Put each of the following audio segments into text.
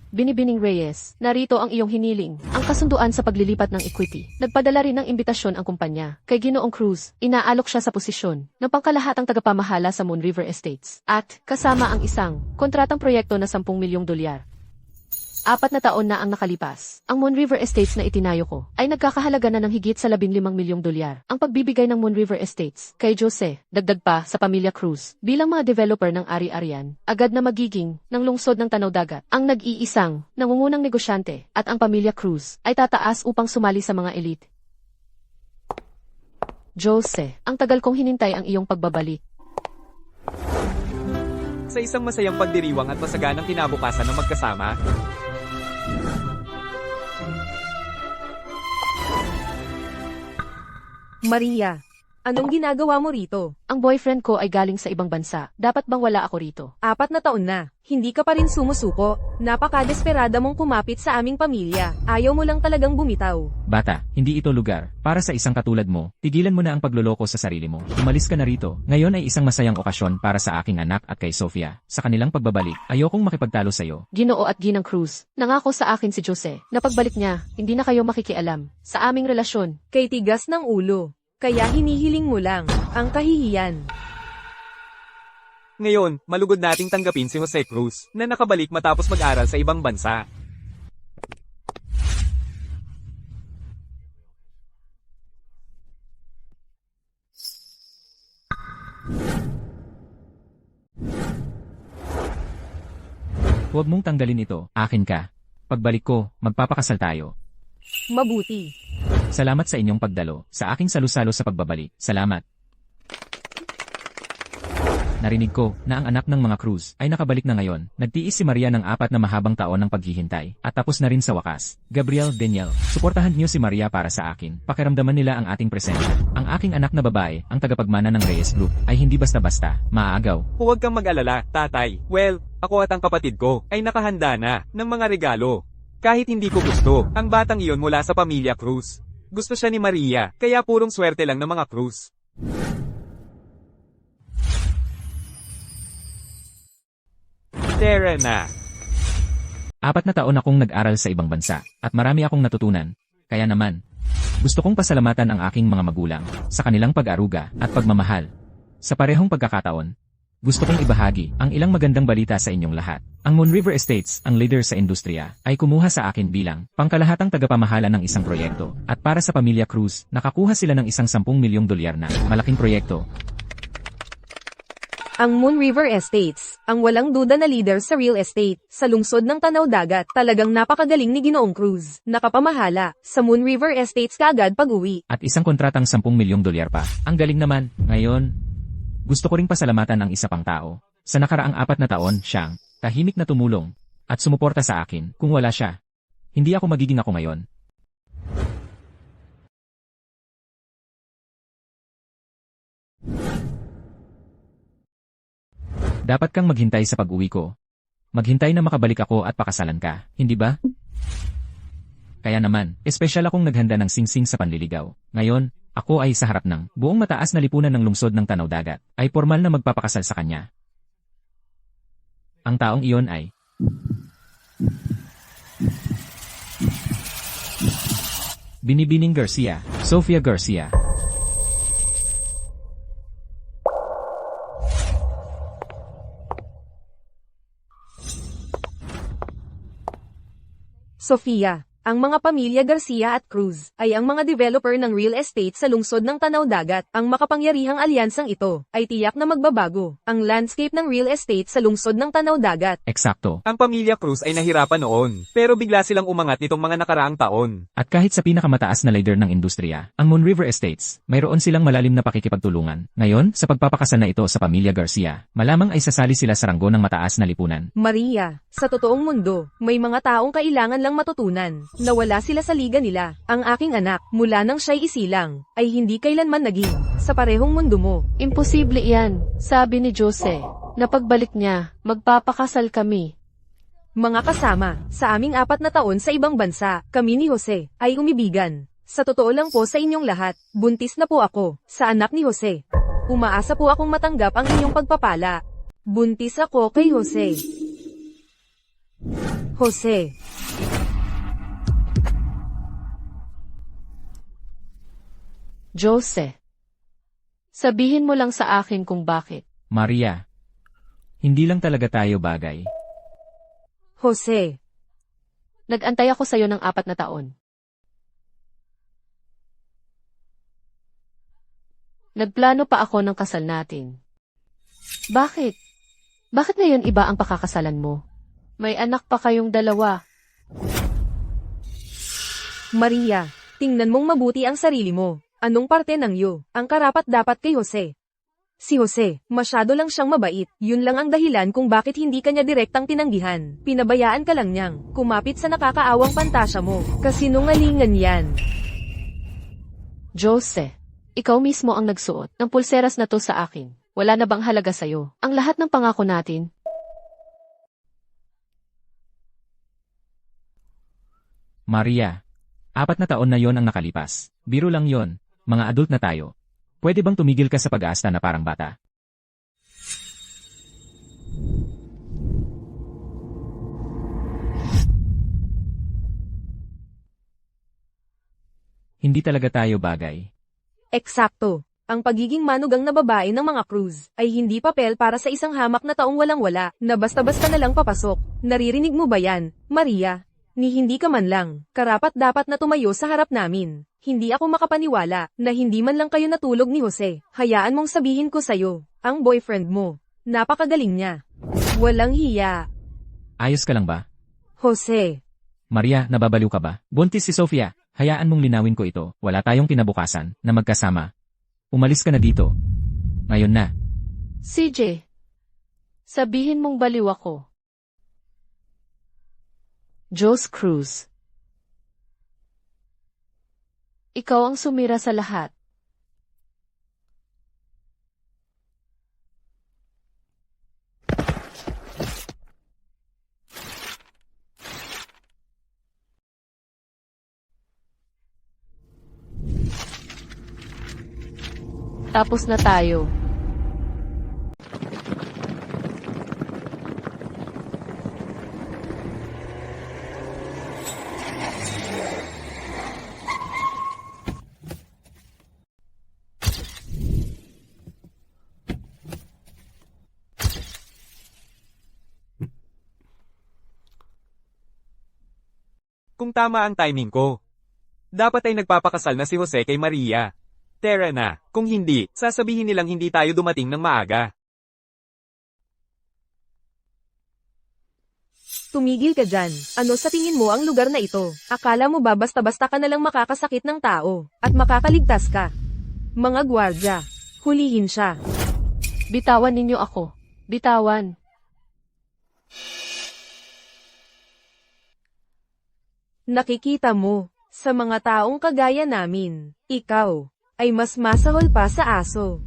Binibining Reyes, narito ang iyong hiniling, ang kasunduan sa paglilipat ng equity. Nagpadala rin ng imbitasyon ang kumpanya. Kay Ginoong Cruz, inaalok siya sa posisyon ng pangkalahatang tagapamahala sa Moon River Estates. At, kasama ang isang kontratang proyekto na 10 milyong dolyar. 4 na taon na ang nakalipas. Ang Moon River Estates na itinayo ko ay nagkakahalaga na ng higit sa 15 milyong dolyar. Ang pagbibigay ng Moon River Estates kay Jose, dagdag pa sa pamilya Cruz, bilang mga developer ng ari-arian, agad na magiging ng lungsod ng Tanaw Dagat. Ang nag-iisang, nangungunang negosyante, at ang pamilya Cruz ay tataas upang sumali sa mga elite. Jose, ang tagal kong hinintay ang iyong pagbabalik. Sa isang masayang pagdiriwang at masaganang kinabukasan ng magkasama, Maria, anong ginagawa mo rito? Ang boyfriend ko ay galing sa ibang bansa. Dapat bang wala ako rito? 4 na taon na, hindi ka pa rin sumusuko. Napaka-desperada mong kumapit sa aming pamilya. Ayaw mo lang talagang bumitaw. Bata, hindi ito lugar para sa isang katulad mo. Tigilan mo na ang pagloloko sa sarili mo. Umalis ka na rito. Ngayon ay isang masayang okasyon para sa aking anak at kay Sofia. Sa kanilang pagbabalik, ayokong makipagtalo sa iyo. Ginoo at Ginang Cruz, nangako sa akin si Jose na pagbalik niya, hindi na kayo makikialam sa aming relasyon. Kay tigas ng ulo. Kaya hinihiling mo lang ang kahihiyan. ngayon, malugod nating tanggapin si Jose Cruz na nakabalik matapos mag-aral sa ibang bansa. Huwag mong tanggalin ito, akin ka. Pagbalik ko, magpapakasal tayo. Mabuti. Salamat sa inyong pagdalo, sa aking salusalo sa pagbabalik. Salamat. Narinig ko na ang anak ng mga Cruz ay nakabalik na ngayon. Nagtiis si Maria ng 4 na mahabang taon ng paghihintay at tapos na rin sa wakas. Gabriel, Daniel, suportahan niyo si Maria para sa akin. Pakiramdaman nila ang ating presensya. Ang aking anak na babae, ang tagapagmana ng Reyes Group, ay hindi basta-basta, maaagaw. Huwag kang mag-alala, tatay. Well, ako at ang kapatid ko ay nakahanda na ng mga regalo. Kahit hindi ko gusto, ang batang iyon mula sa pamilya Cruz. Gusto siya ni Maria, kaya purong swerte lang ng mga Cruz. Tara na. 4 na taon akong nag-aral sa ibang bansa, at marami akong natutunan. Kaya naman, gusto kong pasalamatan ang aking mga magulang sa kanilang pag-aruga at pagmamahal. Sa parehong pagkakataon, gusto kong ibahagi ang ilang magandang balita sa inyong lahat. Ang Moon River Estates, ang leader sa industriya, ay kumuha sa akin bilang pangkalahatang tagapamahala ng isang proyekto. At para sa pamilya Cruz, nakakuha sila ng isang 10 milyong dolyar na malaking proyekto. Ang Moon River Estates, ang walang duda na leader sa real estate, sa lungsod ng Tanaw Dagat, talagang napakagaling ni Ginoong Cruz. Nakapamahala, sa Moon River Estates kaagad pag-uwi. At isang kontratang 10 milyong dolyar pa. Ang galing naman. Ngayon, gusto ko ring pasalamatan ang isa pang tao. Sa nakaraang 4 na taon, siyang tahimik na tumulong at sumuporta sa akin. Kung wala siya, hindi ako magiging ako ngayon. Dapat kang maghintay sa pag-uwi ko. Maghintay na makabalik ako at pakasalan ka, hindi ba? Kaya naman, espesyal akong naghanda ng singsing sa panliligaw. Ngayon, ako ay sa harap ng buong mataas na lipunan ng lungsod ng Tanaw Dagat, ay formal na magpapakasal sa kanya. Ang taong iyon ay Binibining Garcia, Sofia Garcia. Sofia, ang mga pamilya Garcia at Cruz ay ang mga developer ng real estate sa lungsod ng Tanaw Dagat. Ang makapangyarihang alyansang ito ay tiyak na magbabago ang landscape ng real estate sa lungsod ng Tanaw Dagat. Eksakto. Ang pamilya Cruz ay nahirapan noon, pero bigla silang umangat nitong mga nakaraang taon. At kahit sa pinakamataas na leader ng industriya, ang Moon River Estates, mayroon silang malalim na pakikipagtulungan. Ngayon, sa pagpapakasal na ito sa pamilya Garcia, malamang ay sasali sila sa ranggo ng mataas na lipunan. Maria, sa totoong mundo, may mga taong kailangan lang matutunan. Nawala sila sa liga nila. Ang aking anak, mula nang siya'y isilang, ay hindi kailanman naging sa parehong mundo mo. Imposible iyan, sabi ni Jose, na pagbalik niya, magpapakasal kami. Mga kasama, sa aming 4 na taon sa ibang bansa, kami ni Jose, ay umibigan. Sa totoo lang po sa inyong lahat, buntis na po ako, sa anak ni Jose. Umaasa po akong matanggap ang inyong pagpapala. Buntis ako kay Jose. Jose. Jose. Sabihin mo lang sa akin kung bakit. Maria. Hindi lang talaga tayo bagay. Jose. Nag-antay ako sa'yo ng 4 na taon. Nagplano pa ako ng kasal natin. Bakit? Bakit ngayon iba ang pakakasalan mo? May anak pa kayong dalawa. Maria, tingnan mong mabuti ang sarili mo. Anong parte ng iyo ang karapat-dapat kay Jose? Si Jose, masyado lang siyang mabait. Yun lang ang dahilan kung bakit hindi kanya direktang tinanggihan. Pinabayaan ka lang niyang kumapit sa nakakaawang pantasya mo. Kasinungalingan yan. Jose, ikaw mismo ang nagsuot ng pulseras na to sa akin. Wala na bang halaga sa'yo? Ang lahat ng pangako natin. Maria. 4 na taon na yon ang nakalipas. Biro lang yon. Mga adult na tayo. Pwede bang tumigil ka sa pag-aasta na parang bata? Hindi talaga tayo bagay. Eksakto. Ang pagiging manugang na babae ng mga Cruz ay hindi papel para sa isang hamak na taong walang-wala na basta-basta na lang papasok. Naririnig mo ba yan, Maria? Ni hindi ka man lang, karapat-dapat na tumayo sa harap namin. Hindi ako makapaniwala na hindi man lang kayo natulog ni Jose. Hayaan mong sabihin ko sa'yo, ang boyfriend mo. Napakagaling niya. Walang hiya. Ayos ka lang ba? Jose. Maria, nababaliw ka ba? Buntis si Sofia. Hayaan mong linawin ko ito. Wala tayong kinabukasan na magkasama. Umalis ka na dito. Ngayon na. CJ, sabihin mong baliw ako. Jos Cruz. Ikaw ang sumira sa lahat. Tapos na tayo. Kung tama ang timing ko. Dapat ay nagpapakasal na si Jose kay Maria. Tara na, kung hindi, sasabihin nilang hindi tayo dumating ng maaga. Tumigil ka dyan. Ano sa tingin mo ang lugar na ito? Akala mo ba basta-basta ka nalang makakasakit ng tao at makakaligtas ka? Mga gwardya, hulihin siya. Bitawan ninyo ako. Bitawan. Nakikita mo, sa mga taong kagaya namin, ikaw, ay mas masahol pa sa aso.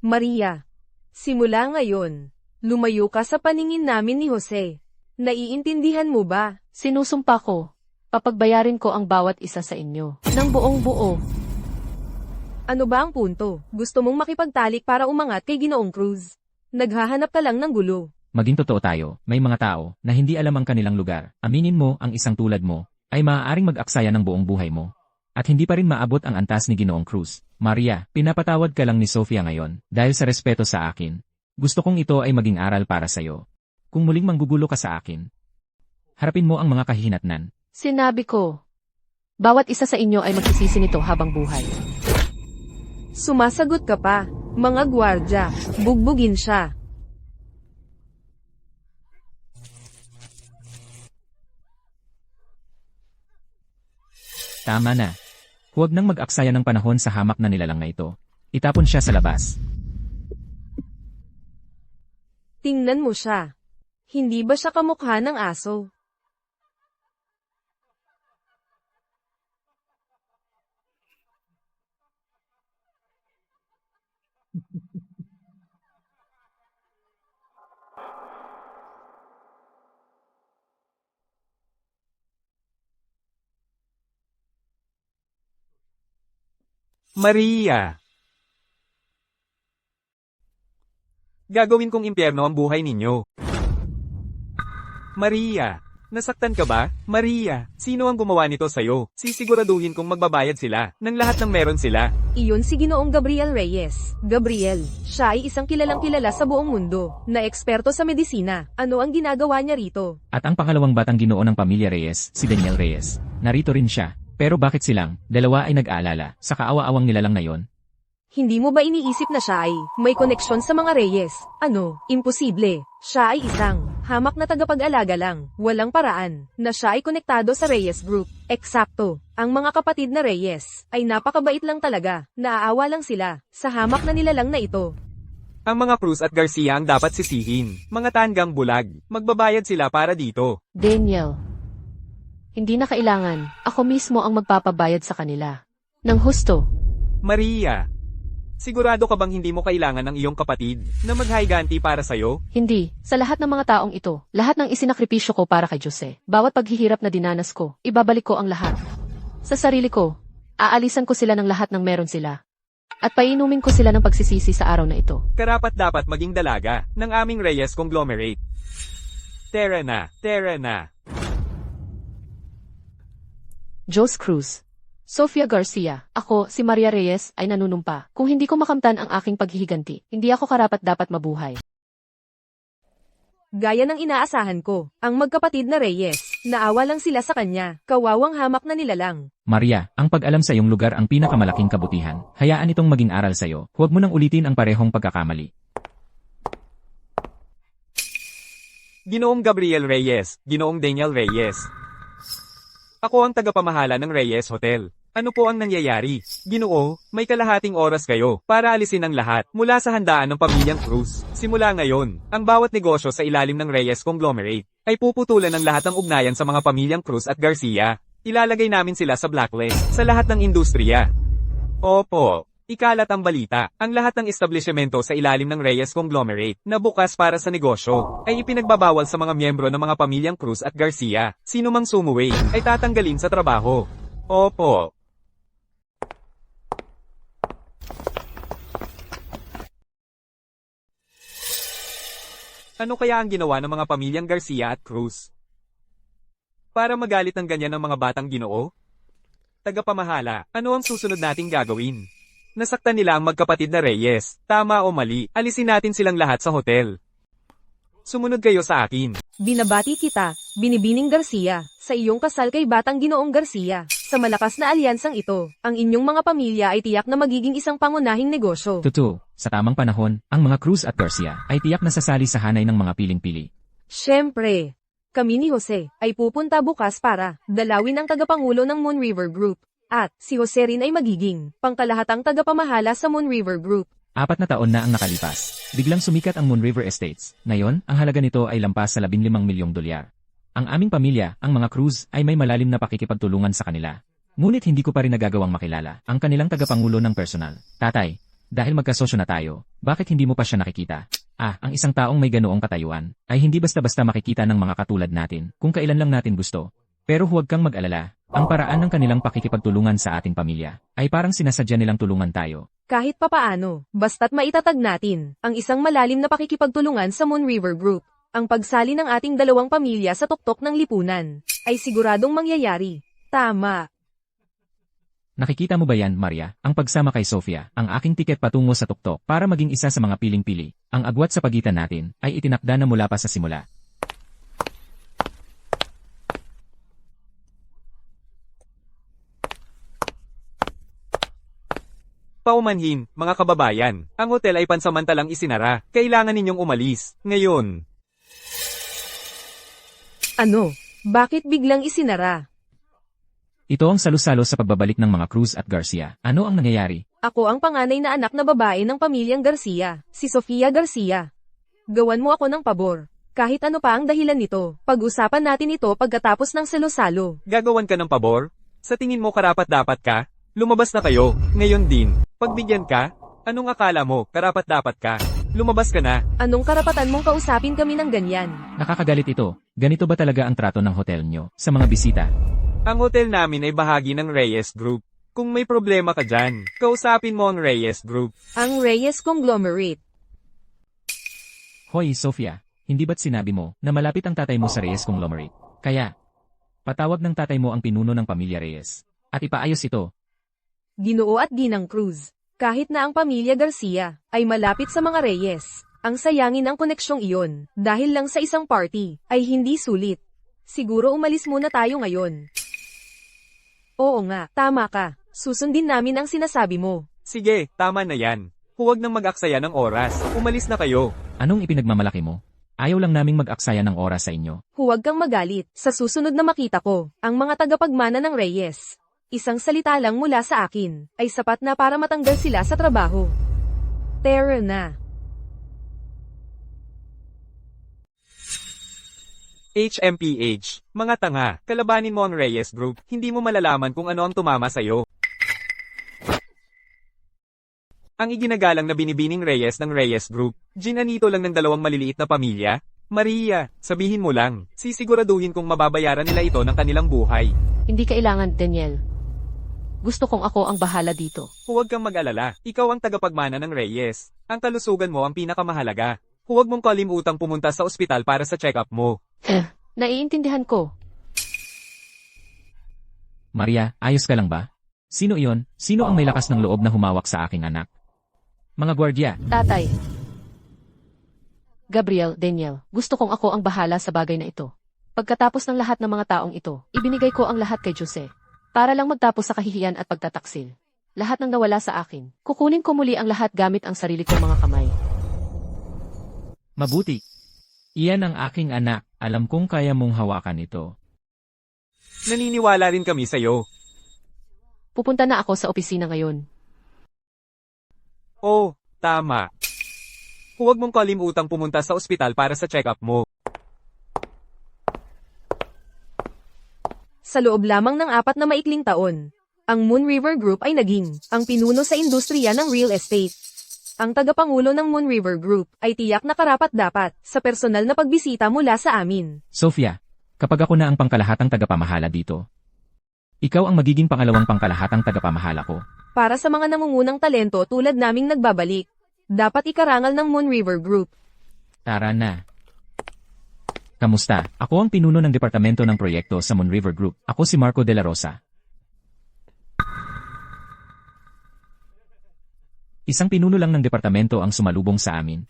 Maria, simula ngayon, lumayo ka sa paningin namin ni Jose. Naiintindihan mo ba? Sinusumpa ko. Papagbayarin ko ang bawat isa sa inyo. Ng buong buo. Ano ba ang punto? Gusto mong makipagtalik para umangat kay Ginoong Cruz? Naghahanap ka lang ng gulo. Maging totoo tayo, may mga tao na hindi alam ang kanilang lugar. Aminin mo ang isang tulad mo ay maaaring mag-aksaya ng buong buhay mo. At hindi pa rin maabot ang antas ni Ginoong Cruz. Maria, pinapatawad ka lang ni Sofia ngayon dahil sa respeto sa akin. Gusto kong ito ay maging aral para sa'yo. Kung muling manggugulo ka sa akin, harapin mo ang mga kahihinatnan. Sinabi ko. Bawat isa sa inyo ay magsisisi nito habang buhay. Sumasagot ka pa, mga gwardya, bugbugin siya. Tama na. Huwag nang mag-aksaya ng panahon sa hamak na nilalang na ito. Itapon siya sa labas. Tingnan mo siya. Hindi ba siya kamukha ng aso? Maria! Gagawin kong impyerno ang buhay ninyo. Maria! Nasaktan ka ba? Maria! Sino ang gumawa nito sa'yo? Sisiguraduhin kong magbabayad sila ng lahat ng meron sila. Iyon si Ginoong Gabriel Reyes. Gabriel, siya ay isang kilalang kilala sa buong mundo, na eksperto sa medisina. Ano ang ginagawa niya rito? At ang pangalawang batang ginoo ng pamilya Reyes, si Daniel Reyes. Narito rin siya. Pero bakit silang dalawa ay nag-aalala sa kaawa-awang nilalang na yon? Hindi mo ba iniisip na siya ay may koneksyon sa mga Reyes? Ano, imposible. Siya ay isang hamak na tagapag-alaga lang, walang paraan, na siya ay konektado sa Reyes Group. Eksakto. Ang mga kapatid na Reyes ay napakabait lang talaga, naaawa lang sila sa hamak na nilalang na ito. Ang mga Cruz at Garcia ang dapat sisihin. Mga tanggang bulag. Magbabayad sila para dito. Daniel. Hindi na kailangan. Ako mismo ang magpapabayad sa kanila. Nang husto. Maria! Sigurado ka bang hindi mo kailangan ng iyong kapatid na maghiganti para sa'yo? Hindi. Sa lahat ng mga taong ito, lahat ng isinakripisyo ko para kay Jose, bawat paghihirap na dinanas ko, ibabalik ko ang lahat. Sa sarili ko, aalisan ko sila ng lahat ng meron sila. At painumin ko sila ng pagsisisi sa araw na ito. Karapat dapat maging dalaga ng aming Reyes conglomerate. Tara na, tara na. Jose Cruz. Sofia Garcia, ako, si Maria Reyes, ay nanunumpa. Kung hindi ko makamtan ang aking paghihiganti, hindi ako karapat-dapat mabuhay. Gaya ng inaasahan ko, ang magkapatid na Reyes, naawa lang sila sa kanya, kawawang hamak na nilalang. Maria, ang pag-alam sa iyong lugar ang pinakamalaking kabutihan. Hayaan itong maging aral sa iyo. Huwag mo nang ulitin ang parehong pagkakamali. Ginoong Gabriel Reyes, Ginoong Daniel Reyes. Ako ang tagapamahala ng Reyes Hotel. Ano po ang nangyayari? Ginoo, may kalahating oras kayo para alisin ang lahat mula sa handaan ng pamilyang Cruz. Simula ngayon, ang bawat negosyo sa ilalim ng Reyes Conglomerate ay puputulan ng lahat ng ugnayan sa mga pamilyang Cruz at Garcia. Ilalagay namin sila sa blacklist sa lahat ng industriya. Opo. Ikalat ang balita, ang lahat ng establishmento sa ilalim ng Reyes Conglomerate na bukas para sa negosyo ay ipinagbabawal sa mga miyembro ng mga pamilyang Cruz at Garcia. Sino mang sumuway ay tatanggalin sa trabaho. Opo. Ano kaya ang ginawa ng mga pamilyang Garcia at Cruz? Para magalit ng ganyan ng mga batang Ginoo? Tagapamahala, ano ang susunod nating gagawin? Nasaktan nila ang magkapatid na Reyes. Tama o mali, alisin natin silang lahat sa hotel. Sumunod kayo sa akin. Binabati kita, Binibining Garcia, sa iyong kasal kay Batang Ginoong Garcia. Sa malakas na alyansang ito, ang inyong mga pamilya ay tiyak na magiging isang pangunahing negosyo. Totoo, sa tamang panahon, ang mga Cruz at Garcia ay tiyak na sasali sa hanay ng mga piling-pili. Siyempre, kami ni Jose ay pupunta bukas para dalawin ang tagapangulo ng Moon River Group. At si Jose rin ay magiging pangkalahatang tagapamahala sa Moon River Group. 4 na taon na ang nakalipas. Biglang sumikat ang Moon River Estates. Ngayon, ang halaga nito ay lampas sa 15 milyong dolyar. Ang aming pamilya, ang mga Cruz, ay may malalim na pakikipagtulungan sa kanila. Ngunit hindi ko pa rin nagagawang makilala ang kanilang tagapangulo ng personal. Tatay, dahil magkasosyo na tayo, bakit hindi mo pa siya nakikita? Ang isang taong may ganoong katayuan ay hindi basta-basta makikita ng mga katulad natin kung kailan lang natin gusto. Pero huwag kang mag-alala, ang paraan ng kanilang pakikipagtulungan sa ating pamilya ay parang sinasadya nilang tulungan tayo. Kahit papaano, basta't maitatag natin ang isang malalim na pakikipagtulungan sa Moon River Group. Ang pagsali ng ating dalawang pamilya sa tuktok ng lipunan ay siguradong mangyayari. Tama. Nakikita mo ba yan, Maria? Ang pagsama kay Sofia, ang aking tiket patungo sa tuktok para maging isa sa mga piling-pili. Ang agwat sa pagitan natin ay itinakda na mula pa sa simula. Paumanhin, mga kababayan, ang hotel ay pansamantalang isinara. Kailangan ninyong umalis. Ngayon. Ano? Bakit biglang isinara? Ito ang salusalo sa pagbabalik ng mga Cruz at Garcia. Ano ang nangyayari? Ako ang panganay na anak na babae ng pamilyang Garcia, si Sofia Garcia. Gawan mo ako ng pabor. Kahit ano pa ang dahilan nito, pag-usapan natin ito pagkatapos ng salusalo. Gagawan ka ng pabor? Sa tingin mo karapat-dapat ka? Lumabas na kayo. Ngayon din. Pagbigyan ka? Anong akala mo, karapat-dapat ka? Lumabas ka na. Anong karapatan mong kausapin kami ng ganyan? Nakakagalit ito. Ganito ba talaga ang trato ng hotel nyo sa mga bisita? Ang hotel namin ay bahagi ng Reyes Group. Kung may problema ka dyan, kausapin mo ang Reyes Group. Ang Reyes Conglomerate. Hoy, Sofia, hindi ba't sinabi mo na malapit ang tatay mo sa Reyes Conglomerate? Kaya, patawag ng tatay mo ang pinuno ng pamilya Reyes. At ipaayos ito. Ginoo at Ginang Cruz. Kahit na ang pamilya Garcia ay malapit sa mga Reyes, ang sayangin ang koneksyong iyon dahil lang sa isang party ay hindi sulit. Siguro umalis muna tayo ngayon. Oo nga, tama ka. Susundin namin ang sinasabi mo. Sige, tama na yan. Huwag nang mag-aksaya ng oras. Umalis na kayo. Anong ipinagmamalaki mo? Ayaw lang naming mag-aksaya ng oras sa inyo. Huwag kang magalit. Sa susunod na makita ko, ang mga tagapagmana ng Reyes, isang salita lang mula sa akin, ay sapat na para matanggal sila sa trabaho. Tara na. HMPH. Mga tanga, kalabanin mo ang Reyes Group. Hindi mo malalaman kung ano ang tumama sa'yo. Ang iginagalang na binibining Reyes ng Reyes Group, ginanito lang ng dalawang maliliit na pamilya. Maria, sabihin mo lang, sisiguraduhin kong mababayaran nila ito ng kanilang buhay. Hindi kailangan, Daniel. Gusto kong ako ang bahala dito. Huwag kang mag-alala, ikaw ang tagapagmana ng Reyes. Ang kalusugan mo ang pinakamahalaga. Huwag mong kalimutang pumunta sa ospital para sa check-up mo. Naiintindihan ko. Maria, ayos ka lang ba? Sino iyon? Sino ang may lakas ng loob na humawak sa aking anak? Mga gwardya, Tatay. Gabriel, Daniel, gusto kong ako ang bahala sa bagay na ito. Pagkatapos ng lahat ng mga taong ito, ibinigay ko ang lahat kay Jose. Para lang magtapos sa kahihiyan at pagtataksil. Lahat ng nawala sa akin. Kukunin ko muli ang lahat gamit ang sarili kong mga kamay. mabuti. Iyan ang aking anak, alam kong kaya mong hawakan ito. Naniniwala rin kami sa'yo. Pupunta na ako sa opisina ngayon. Oh, tama. Huwag mong kalimutang pumunta sa ospital para sa check-up mo. Sa loob lamang ng 4 na maikling taon, ang Moon River Group ay naging ang pinuno sa industriya ng real estate. Ang tagapangulo ng Moon River Group ay tiyak na karapat-dapat sa personal na pagbisita mula sa amin. Sofia, kapag ako na ang pangkalahatang tagapamahala dito, ikaw ang magiging pangalawang pangkalahatang tagapamahala ko. Para sa mga nangungunang talento tulad naming nagbabalik, dapat ikarangal ng Moon River Group. Tara na. Kamusta? Ako ang pinuno ng departamento ng proyekto sa Moon River Group. Ako si Marco de la Rosa. Isang pinuno lang ng departamento ang sumalubong sa amin.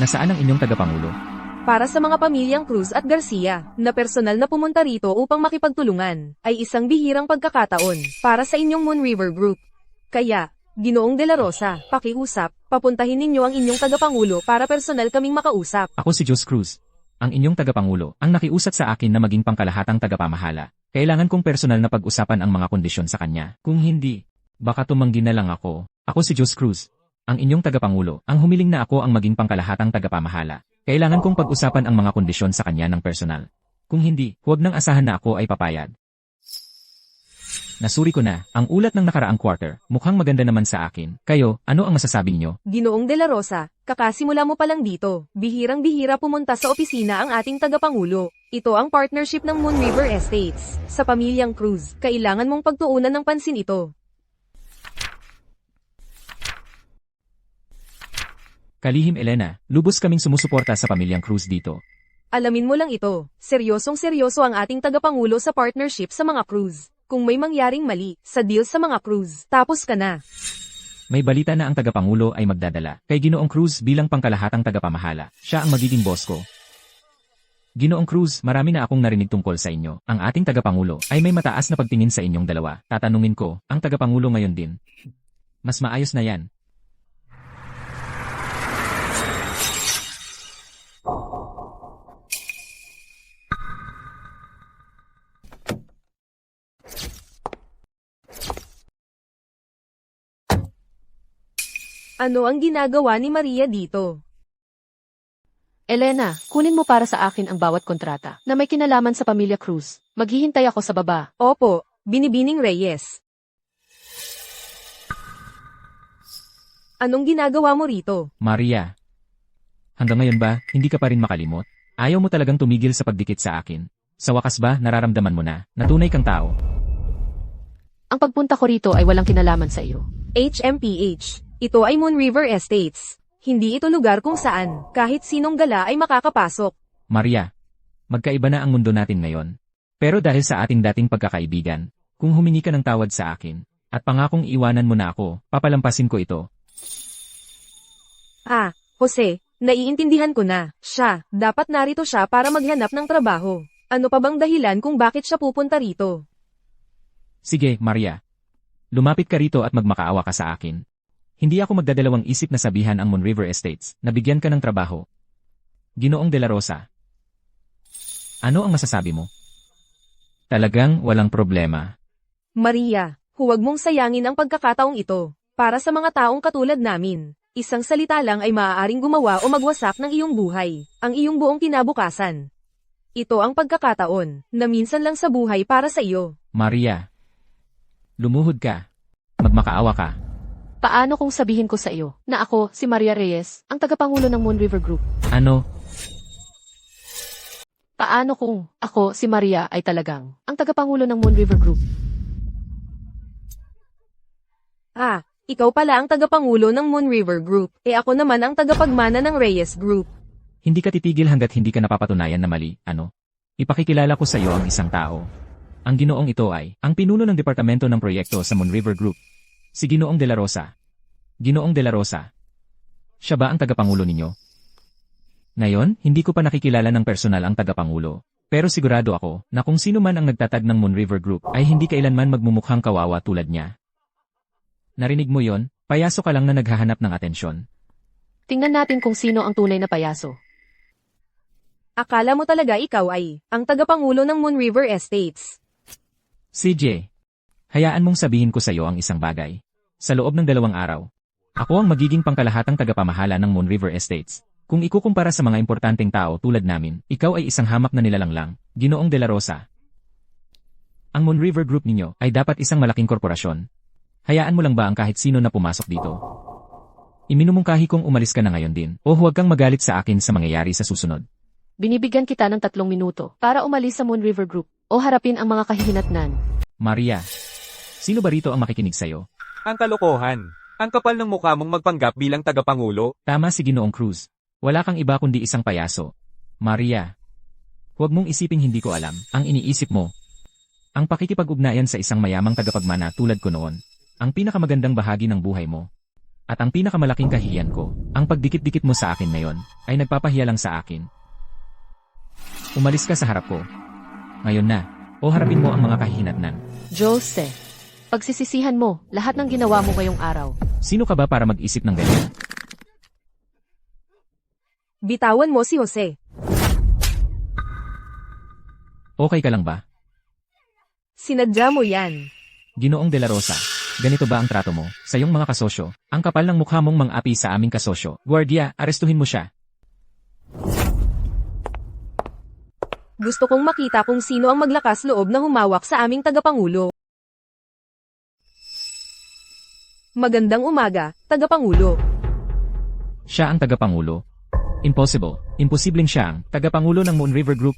Nasaan ang inyong tagapangulo? Para sa mga pamilyang Cruz at Garcia, na personal na pumunta rito upang makipagtulungan, ay isang bihirang pagkakataon para sa inyong Moon River Group. Kaya, Ginoong de la Rosa, pakiusap, papuntahin ninyo ang inyong tagapangulo para personal kaming makausap. Ako si Jos Cruz, ang inyong tagapangulo, ang nakiusap sa akin na maging pangkalahatang tagapamahala. Kailangan kong personal na pag-usapan ang mga kondisyon sa kanya. Kung hindi, baka tumanggi na lang ako. Ako si Jos Cruz, ang inyong tagapangulo, ang humiling na ako ang maging pangkalahatang tagapamahala. Kailangan kong pag-usapan ang mga kondisyon sa kanya ng personal. Kung hindi, huwag nang asahan na ako ay papayag. Nasuri ko na, ang ulat ng nakaraang quarter, mukhang maganda naman sa akin. Kayo, ano ang masasabi niyo? Ginoong de la Rosa, kakasimula mo pa lang dito. Bihirang-bihira pumunta sa opisina ang ating tagapangulo. Ito ang partnership ng Moon River Estates. Sa pamilyang Cruz, kailangan mong pagtuunan ng pansin ito. Kalihim Elena, lubos kaming sumusuporta sa pamilyang Cruz dito. Alamin mo lang ito, seryosong-seryoso ang ating tagapangulo sa partnership sa mga Cruz. Kung may mangyaring mali sa deal sa mga Cruz, tapos ka na. May balita na ang tagapangulo ay magdadala kay Ginoong Cruz bilang pangkalahatang tagapamahala. Siya ang magiging boss ko. Ginoong Cruz, marami na akong narinig tungkol sa inyo. Ang ating tagapangulo ay may mataas na pagtingin sa inyong dalawa. Tatanungin ko, ang tagapangulo ngayon din. Mas maayos na yan. Ano ang ginagawa ni Maria dito? Elena, kunin mo para sa akin ang bawat kontrata na may kinalaman sa pamilya Cruz. Maghihintay ako sa baba. Opo, Binibining Reyes. Anong ginagawa mo rito? Maria, hanggang ngayon ba, hindi ka pa rin makalimot? Ayaw mo talagang tumigil sa pagdikit sa akin. Sa wakas ba, nararamdaman mo na tunay kang tao? Ang pagpunta ko rito ay walang kinalaman sa iyo. HMPH. Ito ay Moon River Estates. Hindi ito lugar kung saan, kahit sinong gala ay makakapasok. Maria, magkaiba na ang mundo natin ngayon. Pero dahil sa ating dating pagkakaibigan, kung humingi ka ng tawad sa akin, at pangakong iwanan mo na ako, papalampasin ko ito. Ah, Jose, naiintindihan ko na. Siya, dapat narito siya para maghanap ng trabaho. Ano pa bang dahilan kung bakit siya pupunta rito? Sige, Maria. Lumapit ka rito at magmakaawa ka sa akin. Hindi ako magdadalawang isip na sabihan ang Moon River Estates na bigyan ka ng trabaho. Ginoong De La Rosa. Ano ang masasabi mo? Talagang walang problema. Maria, huwag mong sayangin ang pagkakataong ito. Para sa mga taong katulad namin, isang salita lang ay maaaring gumawa o magwasak ng iyong buhay, ang iyong buong kinabukasan. Ito ang pagkakataon, na minsan lang sa buhay para sa iyo. Maria, lumuhod ka. Magmakaawa ka. Paano kung sabihin ko sa iyo na ako, si Maria Reyes, ang tagapangulo ng Moon River Group? Ano? Paano kung ako, si Maria, ay talagang ang tagapangulo ng Moon River Group? Ah, ikaw pala ang tagapangulo ng Moon River Group, ako naman ang tagapagmana ng Reyes Group. Hindi ka titigil hanggat hindi ka napapatunayan na mali, ano? Ipakikilala ko sa iyo ang isang tao. Ang ginoong ito ay ang pinuno ng departamento ng proyekto sa Moon River Group. Si Ginoong De La Rosa. Ginoong De La Rosa. Siya ba ang tagapangulo ninyo? Ngayon, hindi ko pa nakikilala ng personal ang tagapangulo. Pero sigurado ako na kung sino man ang nagtatag ng Moon River Group ay hindi kailanman magmumukhang kawawa tulad niya. Narinig mo yon? Payaso ka lang na naghahanap ng atensyon. Tingnan natin kung sino ang tunay na payaso. Akala mo talaga ikaw ay ang tagapangulo ng Moon River Estates. CJ, hayaan mong sabihin ko sa iyo ang isang bagay. Sa loob ng 2 araw, ako ang magiging pangkalahatang tagapamahala ng Moon River Estates. Kung ikukumpara sa mga importanteng tao tulad namin, ikaw ay isang hamak na nilalang lang, Ginoong De La Rosa. Ang Moon River Group ninyo ay dapat isang malaking korporasyon. Hayaan mo lang ba ang kahit sino na pumasok dito? Iminumungkahi kong umalis ka na ngayon din, o huwag kang magalit sa akin sa mangyayari sa susunod. Binibigyan kita ng 3 minuto para umalis sa Moon River Group o harapin ang mga kahihinatnan. Maria, sino ba rito ang makikinig sa'yo? Ang kalokohan. Ang kapal ng mukha mong magpanggap bilang tagapangulo. Tama si Ginoong Cruz. Wala kang iba kundi isang payaso. Maria, huwag mong isiping hindi ko alam ang iniisip mo. Ang pakikipag-ugnayan sa isang mayamang tagapagmana tulad ko noon, ang pinakamagandang bahagi ng buhay mo. At ang pinakamalaking kahihiyan ko, ang pagdikit-dikit mo sa akin ngayon, ay nagpapahiya lang sa akin. Umalis ka sa harap ko. Ngayon na, o harapin mo ang mga kahihinatnan. Jose, pagsisisihan mo lahat ng ginawa mo ngayong araw. Sino ka ba para mag-isip ng ganyan? Bitawan mo si Jose. Okay ka lang ba? Sinadya mo yan. Ginoong De La Rosa, ganito ba ang trato mo sa iyong mga kasosyo? Ang kapal ng mukha mong mang-api sa aming kasosyo. Guardia, arestuhin mo siya. Gusto kong makita kung sino ang maglakas loob na humawak sa aming tagapangulo. Magandang umaga, tagapangulo. Siya ang tagapangulo. Impossible. Imposibleng siya ang tagapangulo ng Moon River Group.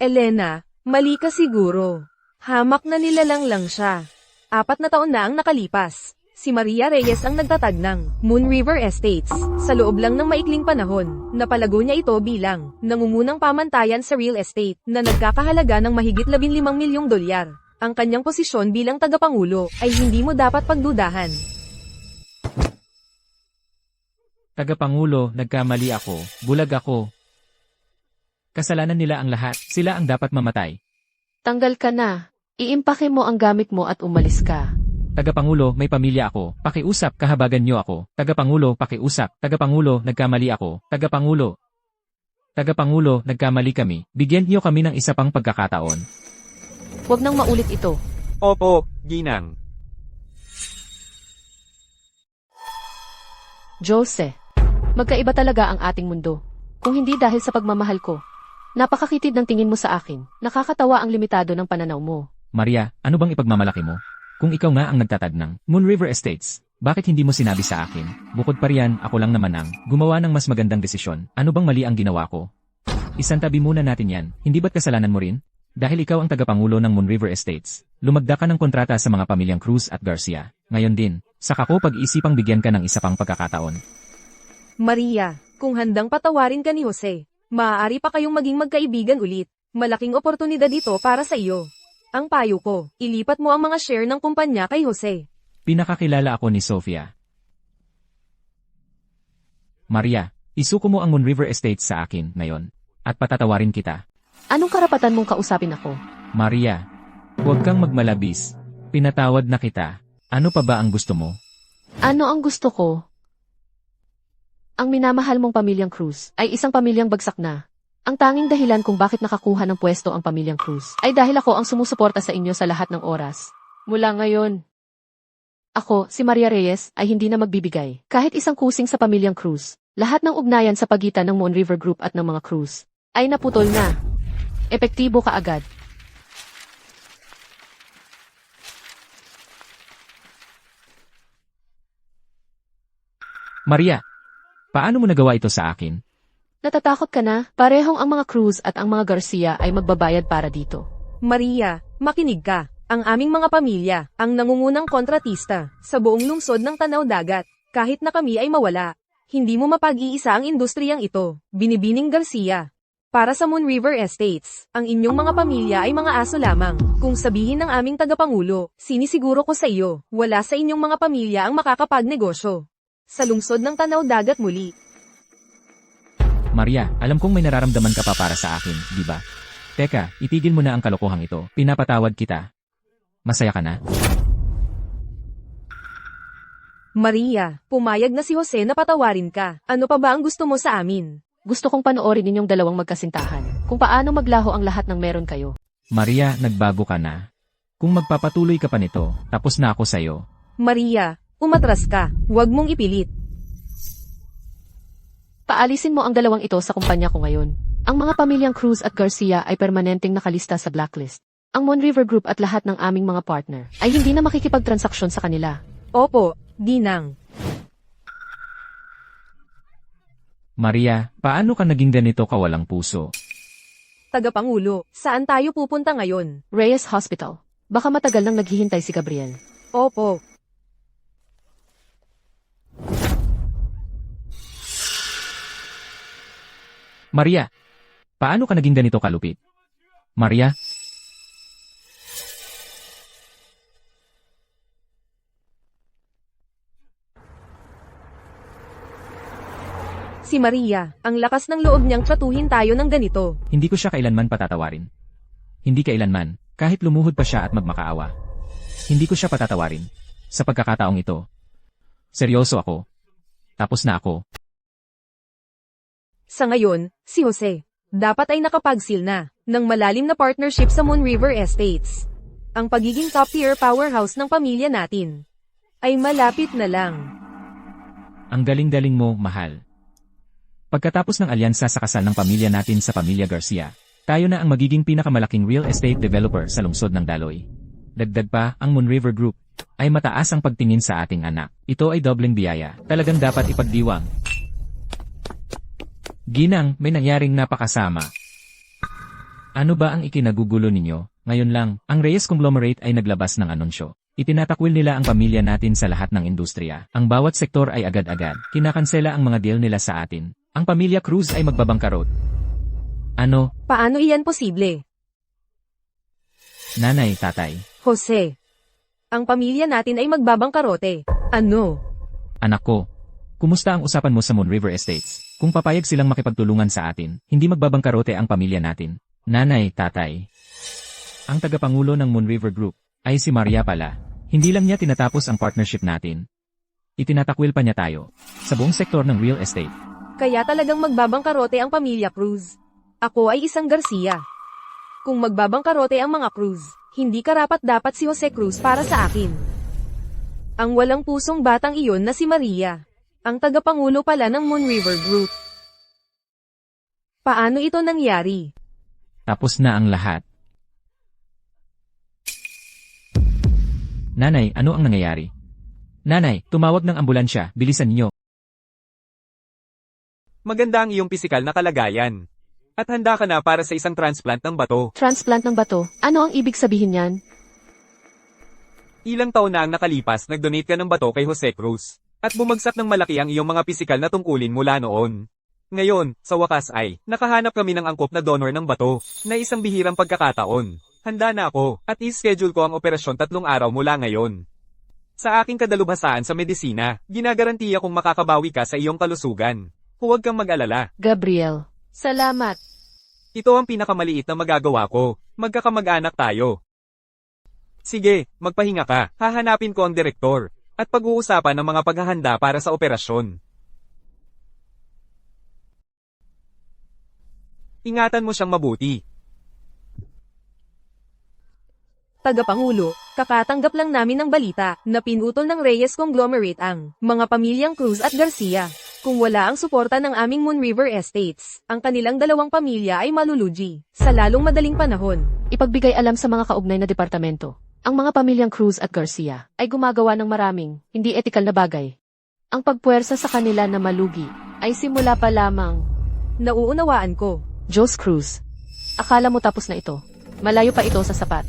Elena, mali ka siguro. Hamak na nilalang lang siya. 4 na taon na ang nakalipas. Si Maria Reyes ang nagtatag ng Moon River Estates. Sa loob lang ng maikling panahon, napalago niya ito bilang nangungunang pamantayan sa real estate na nagkakahalaga ng mahigit $15 milyong. Ang kanyang posisyon bilang tagapangulo ay hindi mo dapat pagdudahan. Tagapangulo, nagkamali ako. Bulag ako. Kasalanan nila ang lahat. Sila ang dapat mamatay. Tanggal ka na. Iimpake mo ang gamit mo at umalis ka. Tagapangulo, may pamilya ako. Pakiusap, kahabagan niyo ako. Tagapangulo, pakiusap. Tagapangulo, nagkamali ako. Tagapangulo. Tagapangulo, nagkamali kami. Bigyan niyo kami ng isa pang pagkakataon. Huwag nang maulit ito. Opo, Ginang. Jose, magkaiba talaga ang ating mundo. Kung hindi dahil sa pagmamahal ko. Napakakitid ng tingin mo sa akin. Nakakatawa ang limitado ng pananaw mo. Maria, ano bang ipagmamalaki mo? Kung ikaw nga ang nagtatag ng Moon River Estates, bakit hindi mo sinabi sa akin? Bukod pa riyan, ako lang naman ang gumawa ng mas magandang desisyon. Ano bang mali ang ginawa ko? Isantabi muna natin yan. Hindi ba't kasalanan mo rin? Dahil ikaw ang tagapangulo ng Moon River Estates. Lumagda ka ng kontrata sa mga pamilyang Cruz at Garcia. Ngayon din, saka ko pag-isipang bigyan ka ng isa pang pagkakataon. Maria, kung handang patawarin ka ni Jose, maaari pa kayong maging magkaibigan ulit. Malaking oportunidad ito para sa iyo. Ang payo ko, ilipat mo ang mga share ng kumpanya kay Jose. Pinakakilala ako ni Sofia. Maria, isuko mo ang Moon River Estates sa akin ngayon. At patatawarin kita. Anong karapatan mong kausapin ako? Maria, huwag kang magmalabis. Pinatawad na kita. Ano pa ba ang gusto mo? Ano ang gusto ko? Ang minamahal mong pamilyang Cruz ay isang pamilyang bagsak na. Ang tanging dahilan kung bakit nakakuha ng pwesto ang pamilyang Cruz ay dahil ako ang sumusuporta sa inyo sa lahat ng oras. Mula ngayon, ako, si Maria Reyes, ay hindi na magbibigay. Kahit isang kusing sa pamilyang Cruz, lahat ng ugnayan sa pagitan ng Moon River Group at ng mga Cruz ay naputol na. Epektibo kaagad. Maria, paano mo nagawa ito sa akin? Natatakot ka na? Parehong ang mga Cruz at ang mga Garcia ay magbabayad para dito. Maria, makinig ka. Ang aming mga pamilya, ang nangungunang kontratista, sa buong lungsod ng Tanaw Dagat, kahit na kami ay mawala. Hindi mo mapag-iisa ang industriyang ito, Binibining Garcia. Para sa Moon River Estates, ang inyong mga pamilya ay mga aso lamang. Kung sabihin ng aming tagapangulo, sinisiguro ko sa iyo, wala sa inyong mga pamilya ang makakapagnegosyo. Sa lungsod ng Tanaw Dagat muli. Maria, alam kong may nararamdaman ka pa para sa akin, di ba? Teka, itigil mo na ang kalokohang ito. Pinapatawad kita. Masaya ka na? Maria, pumayag na si Jose na patawarin ka. Ano pa ba ang gusto mo sa amin? Gusto kong panoorin ninyong dalawang magkasintahan kung paano maglaho ang lahat ng meron kayo. Maria, nagbago ka na. Kung magpapatuloy ka pa nito, tapos na ako sa'yo. Maria, umatras ka. Huwag mong ipilit. Paalisin mo ang dalawang ito sa kumpanya ko ngayon. Ang mga pamilyang Cruz at Garcia ay permanenteng nakalista sa blacklist. Ang Moon River Group at lahat ng aming mga partner ay hindi na makikipagtransaksyon sa kanila. Opo, Ginang. Maria, paano ka naging ganito kawalang puso? Tagapangulo, saan tayo pupunta ngayon? Reyes Hospital. Baka matagal nang naghihintay si Gabriel. Opo. Maria, paano ka naging ganito kalupit? Maria? Si Maria, ang lakas ng loob niyang tratuhin tayo ng ganito. Hindi ko siya kailanman patatawarin. Hindi kailanman, kahit lumuhod pa siya at magmakaawa. Hindi ko siya patatawarin. Sa pagkakataong ito. Seryoso ako. Tapos na ako. Sa ngayon, si Jose, dapat ay nakapagsil na ng malalim na partnership sa Moon River Estates. Ang pagiging top-tier powerhouse ng pamilya natin ay malapit na lang. Ang galing-galing mo, mahal. Pagkatapos ng alyansa sa kasal ng pamilya natin sa pamilya Garcia, tayo na ang magiging pinakamalaking real estate developer sa lungsod ng Daloy. Dagdag pa, ang Moon River Group ay mataas ang pagtingin sa ating anak. Ito ay dobleng biyaya. Talagang dapat ipagdiwang. Ginang, may nangyaring napakasama. Ano ba ang ikinagugulo ninyo? Ngayon lang, ang Reyes Conglomerate ay naglabas ng anunsyo. Itinatakwil nila ang pamilya natin sa lahat ng industriya. Ang bawat sektor ay agad-agad. Kinakansela ang mga deal nila sa atin. Ang pamilya Cruz ay magbabangkarot. Ano? Paano iyan posible? Nanay, tatay. Jose, ang pamilya natin ay magbabangkarote. Ano? Anak ko. Kumusta ang usapan mo sa Moon River Estates? Kung papayag silang makipagtulungan sa atin, hindi magbabangkarote ang pamilya natin. Nanay, tatay. Ang tagapangulo ng Moon River Group ay si Maria pala. Hindi lang niya tinatapos ang partnership natin. Itinatakwil pa niya tayo sa buong sektor ng real estate. Kaya talagang magbabangkarote ang pamilya Cruz. Ako ay isang Garcia. Kung magbabangkarote ang mga Cruz, hindi karapat-dapat si Jose Cruz para sa akin. Ang walang pusong batang iyon na si Maria, ang tagapangulo pala ng Moon River Group. Paano ito nangyari? Tapos na ang lahat. Nanay, ano ang nangyayari? Nanay, tumawag ng ambulansya, bilisan niyo. Maganda ang iyong pisikal na kalagayan. At handa ka na para sa isang transplant ng bato. Transplant ng bato. Ano ang ibig sabihin niyan? Ilang taon na ang nakalipas nag-donate ka ng bato kay Jose Cruz. At bumagsak ng malaki ang iyong mga pisikal na tungkulin mula noon. Ngayon, sa wakas ay, nakahanap kami ng angkop na donor ng bato, na isang bihirang pagkakataon. Handa na ako, at i-schedule ko ang operasyon 3 araw mula ngayon. Sa aking kadalubhasaan sa medisina, ginagarantiya kong makakabawi ka sa iyong kalusugan. Huwag kang mag-alala. Gabriel, salamat. Ito ang pinakamaliit na magagawa ko. Magkakamag-anak tayo. Sige, magpahinga ka. Hahanapin ko ang direktor. At pag-uusapan ng mga paghahanda para sa operasyon. Ingatan mo siyang mabuti. Tagapangulo, kakatanggap lang namin ng balita na pinutol ng Reyes Conglomerate ang mga pamilyang Cruz at Garcia. Kung wala ang suporta ng aming Moon River Estates, ang kanilang 2 pamilya ay malulugi sa lalong madaling panahon. Ipagbigay alam sa mga kaugnay na departamento. Ang mga pamilyang Cruz at Garcia ay gumagawa ng maraming hindi etikal na bagay. Ang pagpuwersa sa kanila na malugi ay simula pa lamang. Nauunawaan ko. Jos Cruz, akala mo tapos na ito. Malayo pa ito sa sapat.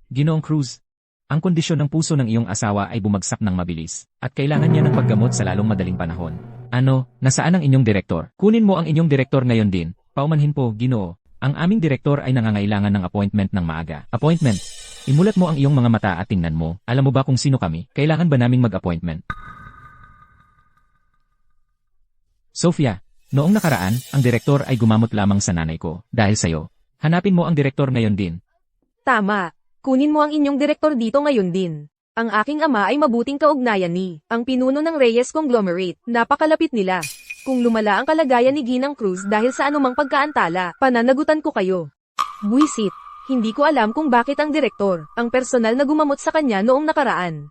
Ginoong Cruz, ang kondisyon ng puso ng iyong asawa ay bumagsak ng mabilis, at kailangan niya ng paggamot sa lalong madaling panahon. Ano, nasaan ang inyong direktor? Kunin mo ang inyong direktor ngayon din. Paumanhin po, Ginoo. Ang aming direktor ay nangangailangan ng appointment ng maaga. Appointment? Imulat mo ang iyong mga mata at tingnan mo. Alam mo ba kung sino kami? Kailangan ba naming mag-appointment? Sophia, noong nakaraan, ang direktor ay gumamot lamang sa nanay ko. Dahil sa'yo, hanapin mo ang direktor ngayon din. Tama. Kunin mo ang inyong direktor dito ngayon din. Ang aking ama ay mabuting kaugnayan ni ang pinuno ng Reyes Conglomerate. Napakalapit nila. Kung lumala ang kalagayan ni Ginang Cruz dahil sa anumang pagkaantala, pananagutan ko kayo. Buisit, hindi ko alam kung bakit ang direktor, ang personal na gumamot sa kanya noong nakaraan.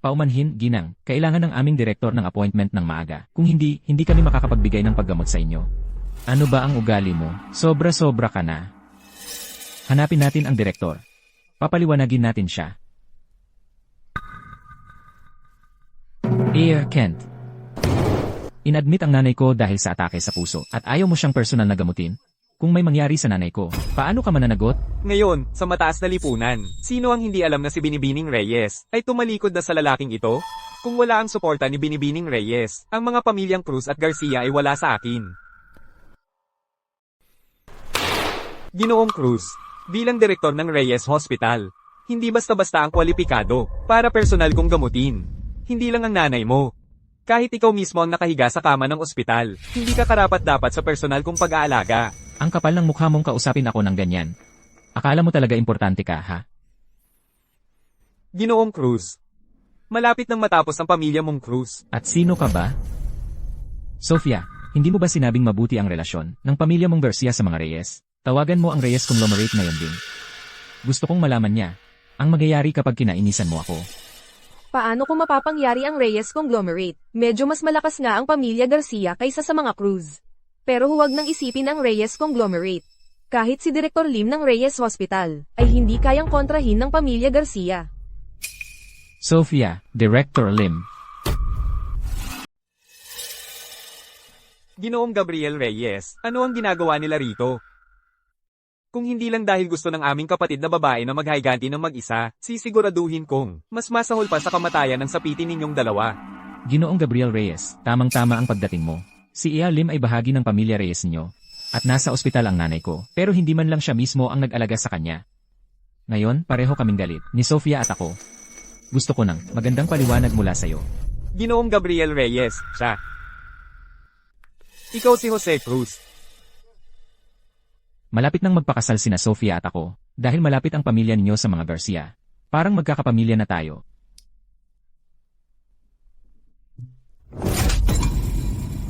Paumanhin, Ginang, kailangan ng aming direktor ng appointment ng maaga. Kung hindi kami makakapagbigay ng paggamot sa inyo. Ano ba ang ugali mo? Sobra-sobra ka na. Hanapin natin ang direktor. Papaliwanagin natin siya. Kent. Inadmit ang nanay ko dahil sa atake sa puso at ayaw mo siyang personal na gamutin? Kung may mangyari sa nanay ko, paano ka mananagot? Ngayon, sa mataas na lipunan, sino ang hindi alam na si Binibining Reyes ay tumalikod na sa lalaking ito? Kung wala ang suporta ni Binibining Reyes, ang mga pamilyang Cruz at Garcia ay wala sa akin. Ginoong Cruz, bilang direktor ng Reyes Hospital, hindi basta-basta ang kwalipikado para personal kong gamutin. Hindi lang ang nanay mo. Kahit ikaw mismo ang nakahiga sa kama ng ospital, hindi ka karapat-dapat sa personal kong pag-aalaga. Ang kapal ng mukha mong kausapin ako ng ganyan. Akala mo talaga importante ka, ha? Ginoong Cruz, malapit nang matapos ang pamilya mong Cruz. At sino ka ba? Sophia, hindi mo ba sinabing mabuti ang relasyon ng pamilya mong Garcia sa mga Reyes? Tawagan mo ang Reyes Conglomerate ngayon din. Gusto kong malaman niya ang magyayari kapag kinainisan mo ako. Paano kung mapapangyari ang Reyes Conglomerate? Medyo mas malakas nga ang pamilya Garcia kaysa sa mga Cruz. Pero huwag nang isipin ang Reyes Conglomerate. Kahit si Direktor Lim ng Reyes Hospital, ay hindi kayang kontrahin ng pamilya Garcia. Sophia, Director Lim. Ginoong Gabriel Reyes, ano ang ginagawa nila rito? Kung hindi lang dahil gusto ng aming kapatid na babae na maghayganti ng mag-isa, sisiguraduhin kong mas masahol pa sa kamatayan ng sapitin ninyong dalawa. Ginoong Gabriel Reyes, tamang-tama ang pagdating mo. Si Ia Lim ay bahagi ng pamilya Reyes niyo. At nasa ospital ang nanay ko, pero hindi man lang siya mismo ang nag-alaga sa kanya. Ngayon, pareho kaming galit, ni Sophia at ako. Gusto ko ng magandang paliwanag mula sa'yo. Ginoong Gabriel Reyes, siya. Ikaw si Jose Cruz. Malapit nang magpakasal sina Sophia at ako, dahil malapit ang pamilya ninyo sa mga Garcia. Parang magkakapamilya na tayo.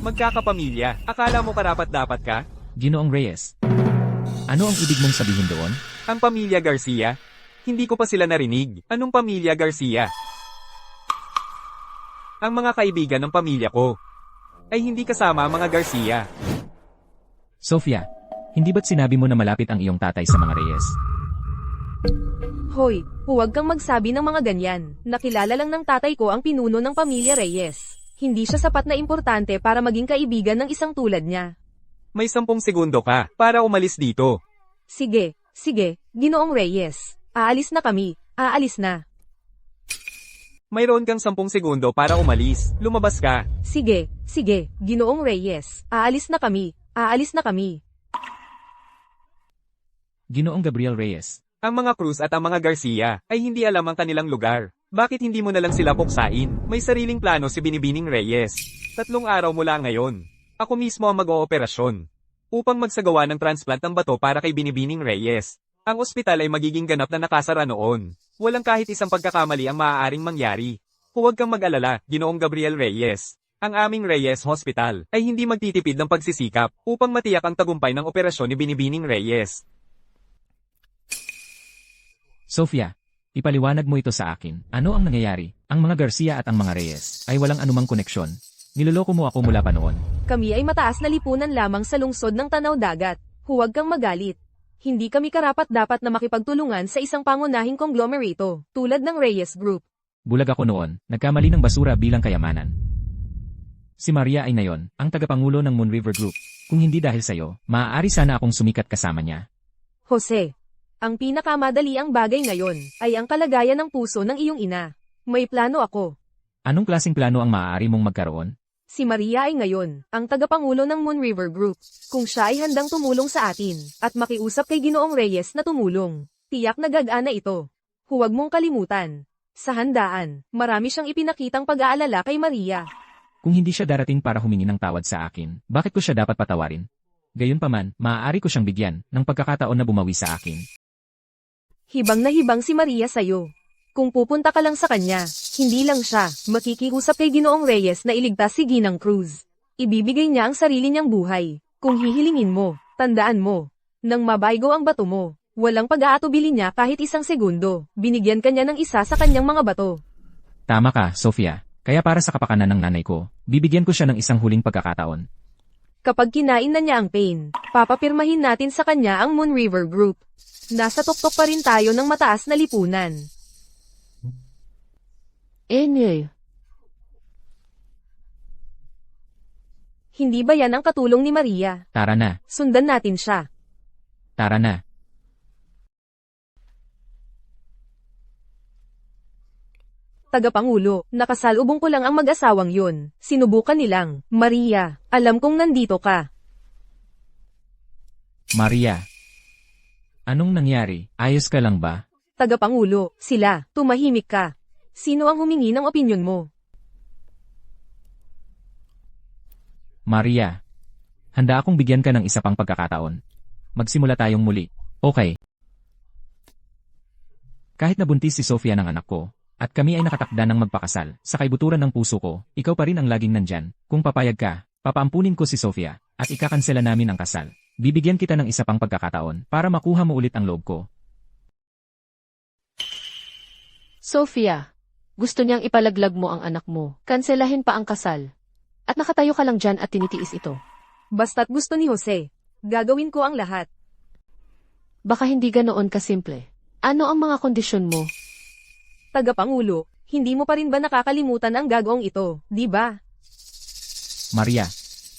Magkakapamilya, akala mo karapat-dapat ka? Ginoong Reyes. Ano ang ibig mong sabihin doon? Ang pamilya Garcia? Hindi ko pa sila narinig. Anong pamilya Garcia? Ang mga kaibigan ng pamilya ko ay hindi kasama ang mga Garcia. Sophia, hindi ba't sinabi mo na malapit ang iyong tatay sa mga Reyes? Hoy, huwag kang magsabi ng mga ganyan. Nakilala lang ng tatay ko ang pinuno ng pamilya Reyes. Hindi siya sapat na importante para maging kaibigan ng isang tulad niya. May 10 segundo ka para umalis dito. Sige, Sige, Ginoong Reyes. Aalis na kami. Aalis na. Mayroon kang 10 segundo para umalis. Lumabas ka. Sige, Ginoong Reyes. Aalis na kami. Aalis na kami. Ginoong Gabriel Reyes. Ang mga Cruz at ang mga Garcia ay hindi alam ang kanilang lugar. Bakit hindi mo na lang sila puksain? May sariling plano si Binibining Reyes. 3 araw mula ngayon. Ako mismo ang mag-ooperasyon upang magsagawa ng transplant ng bato para kay Binibining Reyes. Ang ospital ay magiging ganap na nakasara noon. Walang kahit isang pagkakamali ang maaaring mangyari. Huwag kang mag-alala, Ginoong Gabriel Reyes. Ang aming Reyes Hospital ay hindi magtitipid ng pagsisikap upang matiyak ang tagumpay ng operasyon ni Binibining Reyes. Sofia, ipaliwanag mo ito sa akin. Ano ang nangyayari? Ang mga Garcia at ang mga Reyes ay walang anumang koneksyon. Niloloko mo ako mula pa noon. Kami ay mataas na lipunan lamang sa lungsod ng Tanaw Dagat. Huwag kang magalit. Hindi kami karapat-dapat na makipagtulungan sa isang pangunahing konglomerato, tulad ng Reyes Group. Bulag ako noon, nagkamali ng basura bilang kayamanan. Si Maria ay ngayon, ang tagapangulo ng Moon River Group. Kung hindi dahil sa'yo, maaari sana akong sumikat kasama niya. Jose, ang pinakamadali ang bagay ngayon ay ang kalagayan ng puso ng iyong ina. May plano ako. Anong klaseng plano ang maaari mong magkaroon? Si Maria ay ngayon ang tagapangulo ng Moon River Group. Kung siya ay handang tumulong sa atin at makiusap kay Ginoong Reyes na tumulong, tiyak na gagana ito. Huwag mong kalimutan. Sa handaan, marami siyang ipinakitang pag-aalala kay Maria. Kung hindi siya darating para humingi ng tawad sa akin, bakit ko siya dapat patawarin? Gayunpaman, maaari ko siyang bigyan ng pagkakataon na bumawi sa akin. Hibang na hibang si Maria sa'yo. Kung pupunta ka lang sa kanya, hindi lang siya makikiusap kay Ginoong Reyes na iligtas si Ginang Cruz. Ibibigay niya ang sarili niyang buhay. Kung hihilingin mo, tandaan mo, nang mabaygo ang bato mo, walang pag-aatubili niya kahit isang segundo. Binigyan ka niya ng isa sa kanyang mga bato. Tama ka, Sofia. Kaya para sa kapakanan ng nanay ko, bibigyan ko siya ng isang huling pagkakataon. Kapag kinain na niya ang pain, papapirmahin natin sa kanya ang Moon River Group. Nasa tuktok pa rin tayo ng mataas na lipunan. Enye. Hindi ba yan ang katulong ni Maria? Tara na, Sundan natin siya. tara na. Tagapangulo, nakasalubong ko lang ang mag-asawang yun. Sinubukan nilang, Maria, alam kong nandito ka. Maria. Anong nangyari? Ayos ka lang ba? Tagapangulo, sila, tumahimik ka. Sino ang humingi ng opinyon mo? Maria. Handa akong bigyan ka ng isa pang pagkakataon. Magsimula tayong muli. Okay. Kahit nabuntis si Sofia ng anak ko, at kami ay nakatakda ng magpakasal, sa kaibuturan ng puso ko, ikaw pa rin ang laging nandyan. Kung papayag ka, papaampunin ko si Sofia, at ikakansela namin ang kasal. Bibigyan kita ng isa pang pagkakataon para makuha mo ulit ang loob ko. Sofia, gusto niyang ipalaglag mo ang anak mo. Kanselahin pa ang kasal. At nakatayo ka lang dyan at tinitiis ito. Basta't gusto ni Jose, gagawin ko ang lahat. Baka hindi ganoon kasimple. Ano ang mga kondisyon mo? Tagapangulo, hindi mo pa rin ba nakakalimutan ang gagawang ito, di ba? Maria,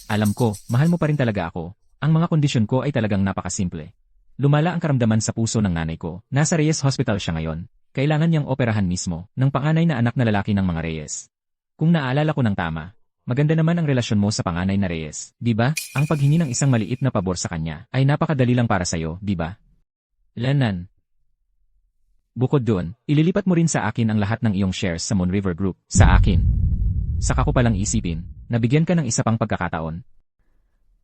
alam ko, mahal mo pa rin talaga ako. Ang mga kondisyon ko ay talagang napakasimple. Lumala ang karamdaman sa puso ng nanay ko. Nasa Reyes Hospital siya ngayon. Kailangan niyang operahan mismo, ng panganay na anak na lalaki ng mga Reyes. Kung naalala ko ng tama, maganda naman ang relasyon mo sa panganay na Reyes, di ba? Ang paghingi ng isang maliit na pabor sa kanya ay napakadali lang para sa'yo, di ba? Lanan. Bukod doon, ililipat mo rin sa akin ang lahat ng iyong shares sa Moon River Group, sa akin. Saka ko palang isipin, nabigyan ka ng isa pang pagkakataon.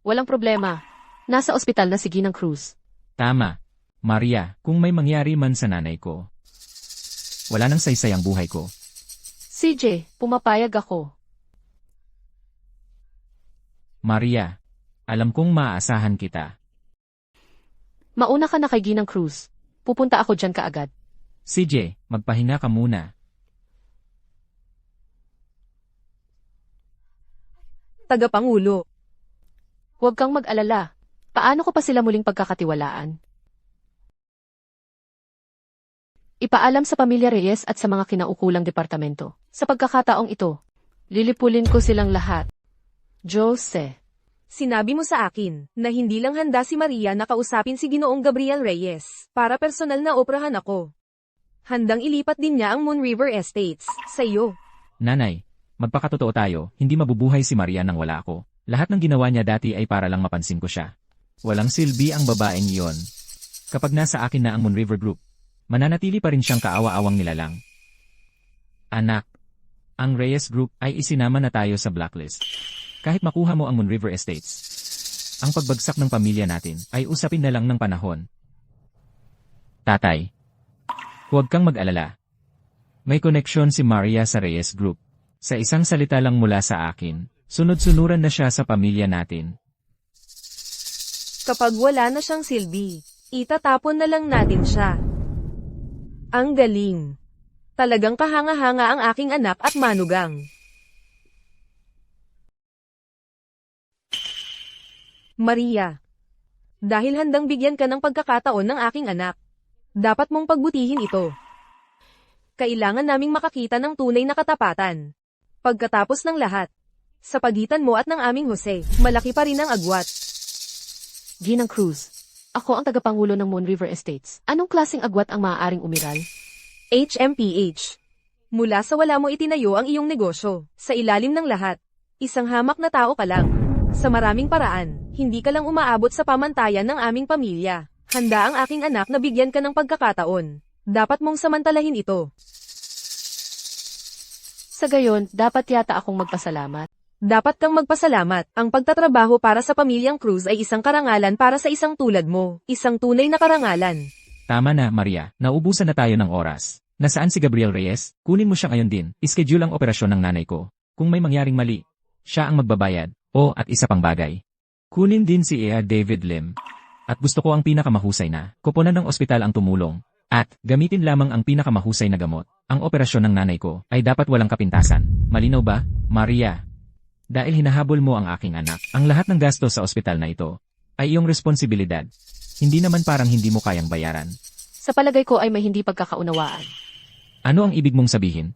Walang problema. Nasa ospital na si Ginang Cruz. Tama. Maria, kung may mangyari man sa nanay ko, wala nang saysay ang buhay ko. CJ, pumapayag ako. Maria, alam kong maaasahan kita. Mauna ka na kay Ginang Cruz. Pupunta ako dyan kaagad. CJ, magpahinga ka muna. Tagapangulo, Huwag kang mag-alala. Paano ko pa sila muling pagkakatiwalaan? Ipaalam sa pamilya Reyes at sa mga kinaukulang departamento. Sa pagkakataong ito, lilipulin ko silang lahat. Jose, Sinabi mo sa akin na hindi lang handa si Maria na kausapin si Ginoong Gabriel Reyes para personal na oprahan ako. Handang ilipat din niya ang Moon River Estates sa iyo. Nanay, magpakatotoo tayo, hindi mabubuhay si Maria nang wala ako. Lahat ng ginawa niya dati ay para lang mapansin ko siya. Walang silbi ang babaeng iyon. Kapag nasa akin na ang Moon River Group, mananatili pa rin siyang kaawa-awang nilalang. Anak, ang Reyes Group ay isinama na tayo sa blacklist. Kahit makuha mo ang Moon River Estates, ang pagbagsak ng pamilya natin ay usapin na lang ng panahon. Tatay, huwag kang mag-alala. May koneksyon si Maria sa Reyes Group. Sa isang salita lang mula sa akin, sunod-sunuran na siya sa pamilya natin. Kapag wala na siyang silbi, itatapon na lang natin siya. Ang galing. Talagang kahanga-hanga ang aking anak at manugang. Maria. Dahil handang bigyan ka ng pagkakataon ng aking anak, dapat mong pagbutihin ito. Kailangan naming makakita ng tunay na katapatan. Pagkatapos ng lahat, sa pagitan mo at ng aming Jose, malaki pa rin ang agwat. Ginang Cruz. Ako ang tagapangulo ng Moon River Estates. Anong klaseng agwat ang maaaring umiral? HMPH. Mula sa wala mo itinayo ang iyong negosyo, sa ilalim ng lahat. Isang hamak na tao ka lang. Sa maraming paraan, hindi ka lang umaabot sa pamantayan ng aming pamilya. Handa ang aking anak na bigyan ka ng pagkakataon. Dapat mong samantalahin ito. Sa gayon, dapat yata akong magpasalamat. Dapat kang magpasalamat. Ang pagtatrabaho para sa pamilyang Cruz ay isang karangalan para sa isang tulad mo. Isang tunay na karangalan. Tama na, Maria. Naubusan na tayo ng oras. Nasaan si Gabriel Reyes? Kunin mo siya ngayon din. Ischedule ang operasyon ng nanay ko. Kung may mangyaring mali, siya ang magbabayad. At isa pang bagay. Kunin din si Ea David Lim. At gusto ko ang pinakamahusay na koponan ng ospital ang tumulong. At gamitin lamang ang pinakamahusay na gamot. Ang operasyon ng nanay ko ay dapat walang kapintasan. Malinaw ba, Maria? Dahil hinahabol mo ang aking anak, ang lahat ng gasto sa ospital na ito ay iyong responsibilidad. Hindi naman parang hindi mo kayang bayaran. Sa palagay ko ay may hindi pagkakaunawaan. Ano ang ibig mong sabihin?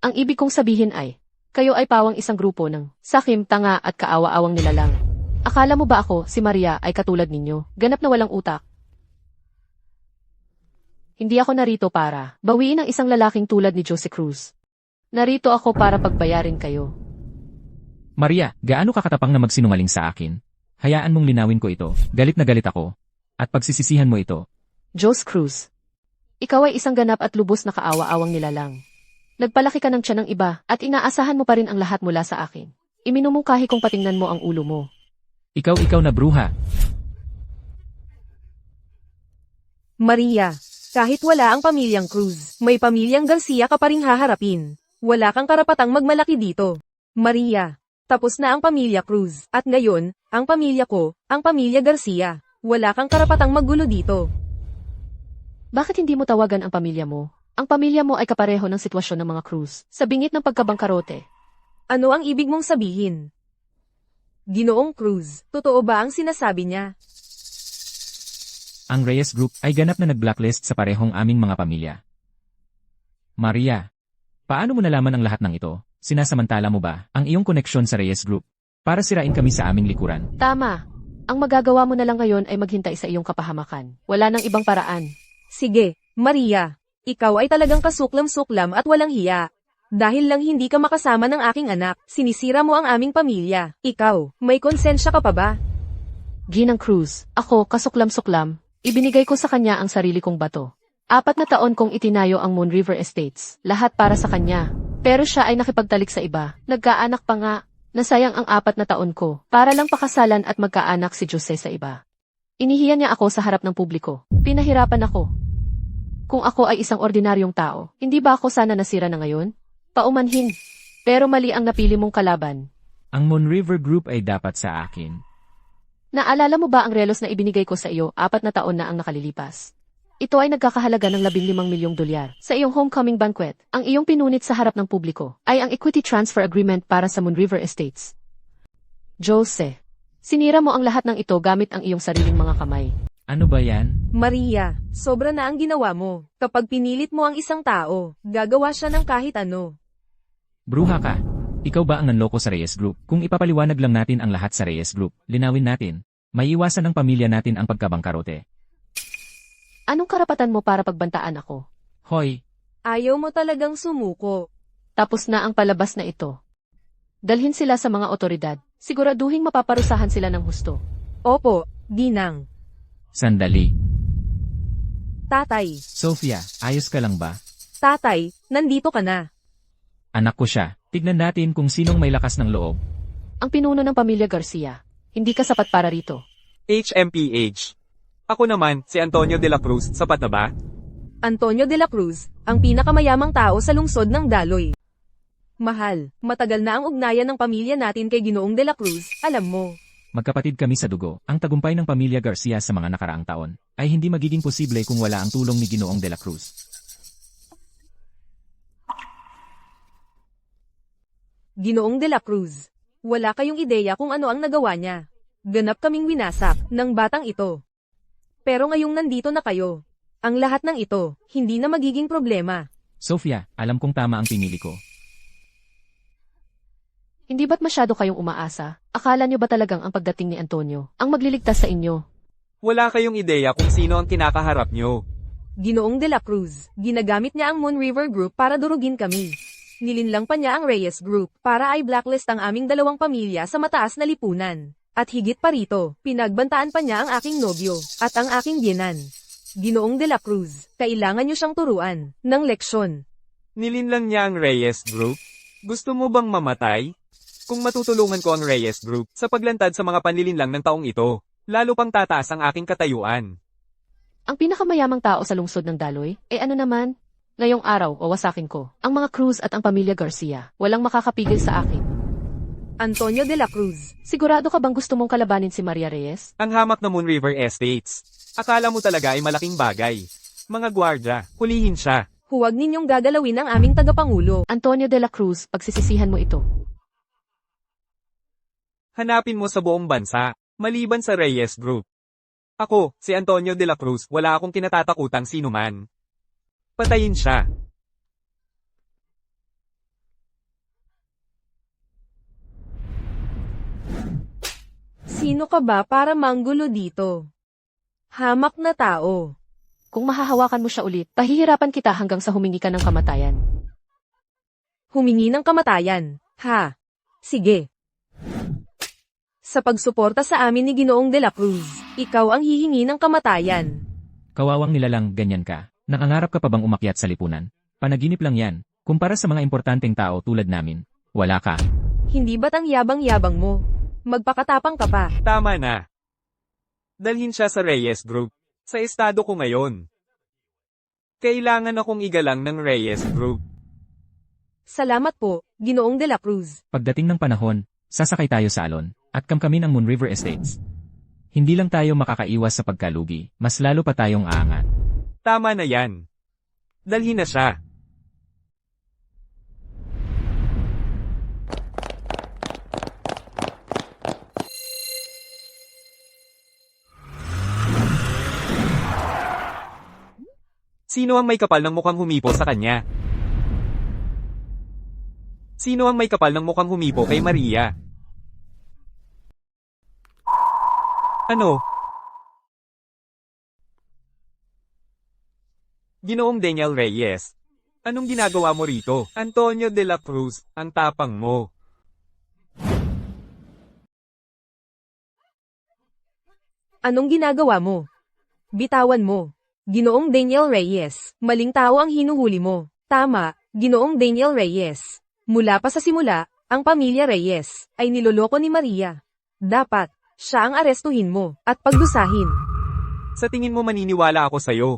Ang ibig kong sabihin ay, kayo ay pawang isang grupo ng sakim, tanga at kaawa-awang nilalang. Akala mo ba ako, si Maria, ay katulad ninyo, ganap na walang utak? Hindi ako narito para bawiin ang isang lalaking tulad ni Jose Cruz. Narito ako para pagbayarin kayo. Maria, gaano ka katapang na magsinungaling sa akin? Hayaan mong linawin ko ito, galit na galit ako. At pagsisisihan mo ito. Jose Cruz, ikaw ay isang ganap at lubos na kaawa-awang nilalang. Nagpalaki ka ng tiyan ng iba at inaasahan mo pa rin ang lahat mula sa akin. Iminumungkahi kong patingnan mo ang ulo mo. Ikaw na bruha. Maria, kahit wala ang pamilyang Cruz, may pamilyang Garcia ka pa ring haharapin. Wala kang karapatang magmalaki dito. Maria, tapos na ang pamilya Cruz, at ngayon, ang pamilya ko, ang pamilya Garcia. Wala kang karapatang maggulo dito. Bakit hindi mo tawagan ang pamilya mo? Ang pamilya mo ay kapareho ng sitwasyon ng mga Cruz, sa bingit ng pagkabangkarote. Ano ang ibig mong sabihin? Ginoong Cruz, totoo ba ang sinasabi niya? Ang Reyes Group ay ganap na nag-blacklist sa parehong aming mga pamilya. Maria, paano mo nalaman ang lahat ng ito? Sinasamantala mo ba ang iyong koneksyon sa Reyes Group para sirain kami sa aming likuran? Tama. Ang magagawa mo na lang ngayon ay maghintay sa iyong kapahamakan. Wala nang ibang paraan. Sige, Maria. Ikaw ay talagang kasuklam-suklam at walang hiya. Dahil lang hindi ka makasama ng aking anak, sinisira mo ang aming pamilya. Ikaw, may konsensya ka pa ba? Ginang Cruz, ako, kasuklam-suklam, ibinigay ko sa kanya ang sarili kong bato. 4 na taon kong itinayo ang Moon River Estates, lahat para sa kanya. Pero siya ay nakipagtalik sa iba, nagkaanak pa nga. Nasayang ang 4 na taon ko, para lang pakasalan at magkaanak si Jose sa iba. Inihiya niya ako sa harap ng publiko. Pinahirapan ako. Kung ako ay isang ordinaryong tao, hindi ba ako sana nasira na ngayon? Paumanhin. Pero mali ang napili mong kalaban. Ang Moon River Group ay dapat sa akin. Naalala mo ba ang relos na ibinigay ko sa iyo 4 na taon na ang nakalilipas? Ito ay nagkakahalaga ng 15 milyong dolyar. Sa iyong homecoming banquet, ang iyong pinunit sa harap ng publiko ay ang equity transfer agreement para sa Moon River Estates. Jose, sinira mo ang lahat ng ito gamit ang iyong sariling mga kamay. Ano ba yan? Maria, sobra na ang ginawa mo. Kapag pinilit mo ang isang tao, gagawa siya ng kahit ano. Bruha ka. Ikaw ba ang nanloko sa Reyes Group? Kung ipapaliwanag lang natin ang lahat sa Reyes Group, linawin natin, may iwasan ng pamilya natin ang pagkabangkarote. Anong karapatan mo para pagbantaan ako? Hoy, Ayaw mo talagang sumuko. Tapos na ang palabas na ito. Dalhin sila sa mga otoridad. Siguraduhing mapaparusahan sila ng husto. Opo, Ginang. sandali. Tatay, Sophia, ayos ka lang ba? tatay, nandito ka na. Anak ko siya. Tignan natin kung sinong may lakas ng loob. Ang pinuno ng pamilya Garcia. Hindi ka sapat para rito. HMPH. Ako naman, si Antonio de la Cruz, sapat na ba? Antonio de la Cruz, ang pinakamayamang tao sa lungsod ng Daloy. Mahal, matagal na ang ugnayan ng pamilya natin kay Ginoong de la Cruz, alam mo. Magkapatid kami sa dugo. Ang tagumpay ng pamilya Garcia sa mga nakaraang taon ay hindi magiging posible kung wala ang tulong ni Ginoong de la Cruz. Ginoong de la Cruz, wala kayong ideya kung ano ang nagawa niya. Ganap kaming winasak ng batang ito. Pero ngayong nandito na kayo, ang lahat ng ito, hindi na magiging problema. Sophia, alam kong tama ang pinili ko. Hindi ba't masyado kayong umaasa? Akala nyo ba talagang ang pagdating ni Antonio ang magliligtas sa inyo? Wala kayong ideya kung sino ang kinakaharap nyo. Ginoong de la Cruz, ginagamit niya ang Moon River Group para durugin kami. Nilinlang pa niya ang Reyes Group para i-blacklist ang aming dalawang pamilya sa mataas na lipunan. At higit pa rito, pinagbantaan pa niya ang aking nobyo at ang aking biyenan. Ginoong de la Cruz, kailangan niyo siyang turuan ng leksyon. Nilinlang niya ang Reyes Group? Gusto mo bang mamatay? Kung matutulungan ko ang Reyes Group sa paglantad sa mga panlilinlang ng taong ito, lalo pang tataas ang aking katayuan. Ang pinakamayamang tao sa lungsod ng Daloy, ano naman? Ngayong araw, wawasakin ko. Ang mga Cruz at ang pamilya Garcia, walang makakapigil sa akin. Antonio de la Cruz, Sigurado ka bang gusto mong kalabanin si Maria Reyes? Ang hamak na Moon River Estates. Akala mo talaga ay malaking bagay. Mga gwardya, hulihin siya. huwag ninyong gagalawin ang aming tagapangulo. Antonio de la Cruz, pagsisisihan mo ito. Hanapin mo sa buong bansa, maliban sa Reyes Group. Ako, si Antonio de la Cruz, wala akong kinatatakutang sinuman. Patayin siya. Sino ka ba para manggulo dito? Hamak na tao. Kung mahahawakan mo siya ulit, pahihirapan kita hanggang sa humingi ka ng kamatayan. Humingi ng kamatayan. Ha? Sige. Sa pagsuporta sa amin ni Ginoong de la Cruz, ikaw ang hihingi ng kamatayan. Kawawang nilalang, ganyan ka. Nakangarap ka pa bang umakyat sa lipunan? Panaginip lang yan. Kumpara sa mga importanteng tao tulad namin, wala ka. Hindi ba't ang yabang-yabang mo? Magpakatapang ka pa. Tama na. Dalhin siya sa Reyes Group. Sa estado ko ngayon. Kailangan akong igalang ng Reyes Group. Salamat po, Ginoong de la Cruz. Pagdating ng panahon, sasakay tayo sa alon, at kamkamin ang Moon River Estates. Hindi lang tayo makakaiwas sa pagkalugi, mas lalo pa tayong aangat. Tama na yan. Dalhin na siya. Sino ang may kapal ng mukhang humipo sa kanya? Sino ang may kapal ng mukhang humipo kay Maria? Ano? Ginoong Daniel Reyes. Anong ginagawa mo rito? Antonio de la Cruz, ang tapang mo. Anong ginagawa mo? Bitawan mo. Ginoong Daniel Reyes, maling tao ang hinuhuli mo. Tama, Ginoong Daniel Reyes. Mula pa sa simula, ang pamilya Reyes ay niloloko ni Maria. Dapat, siya ang arestuhin mo at pagdusahin. Sa tingin mo maniniwala ako sa'yo.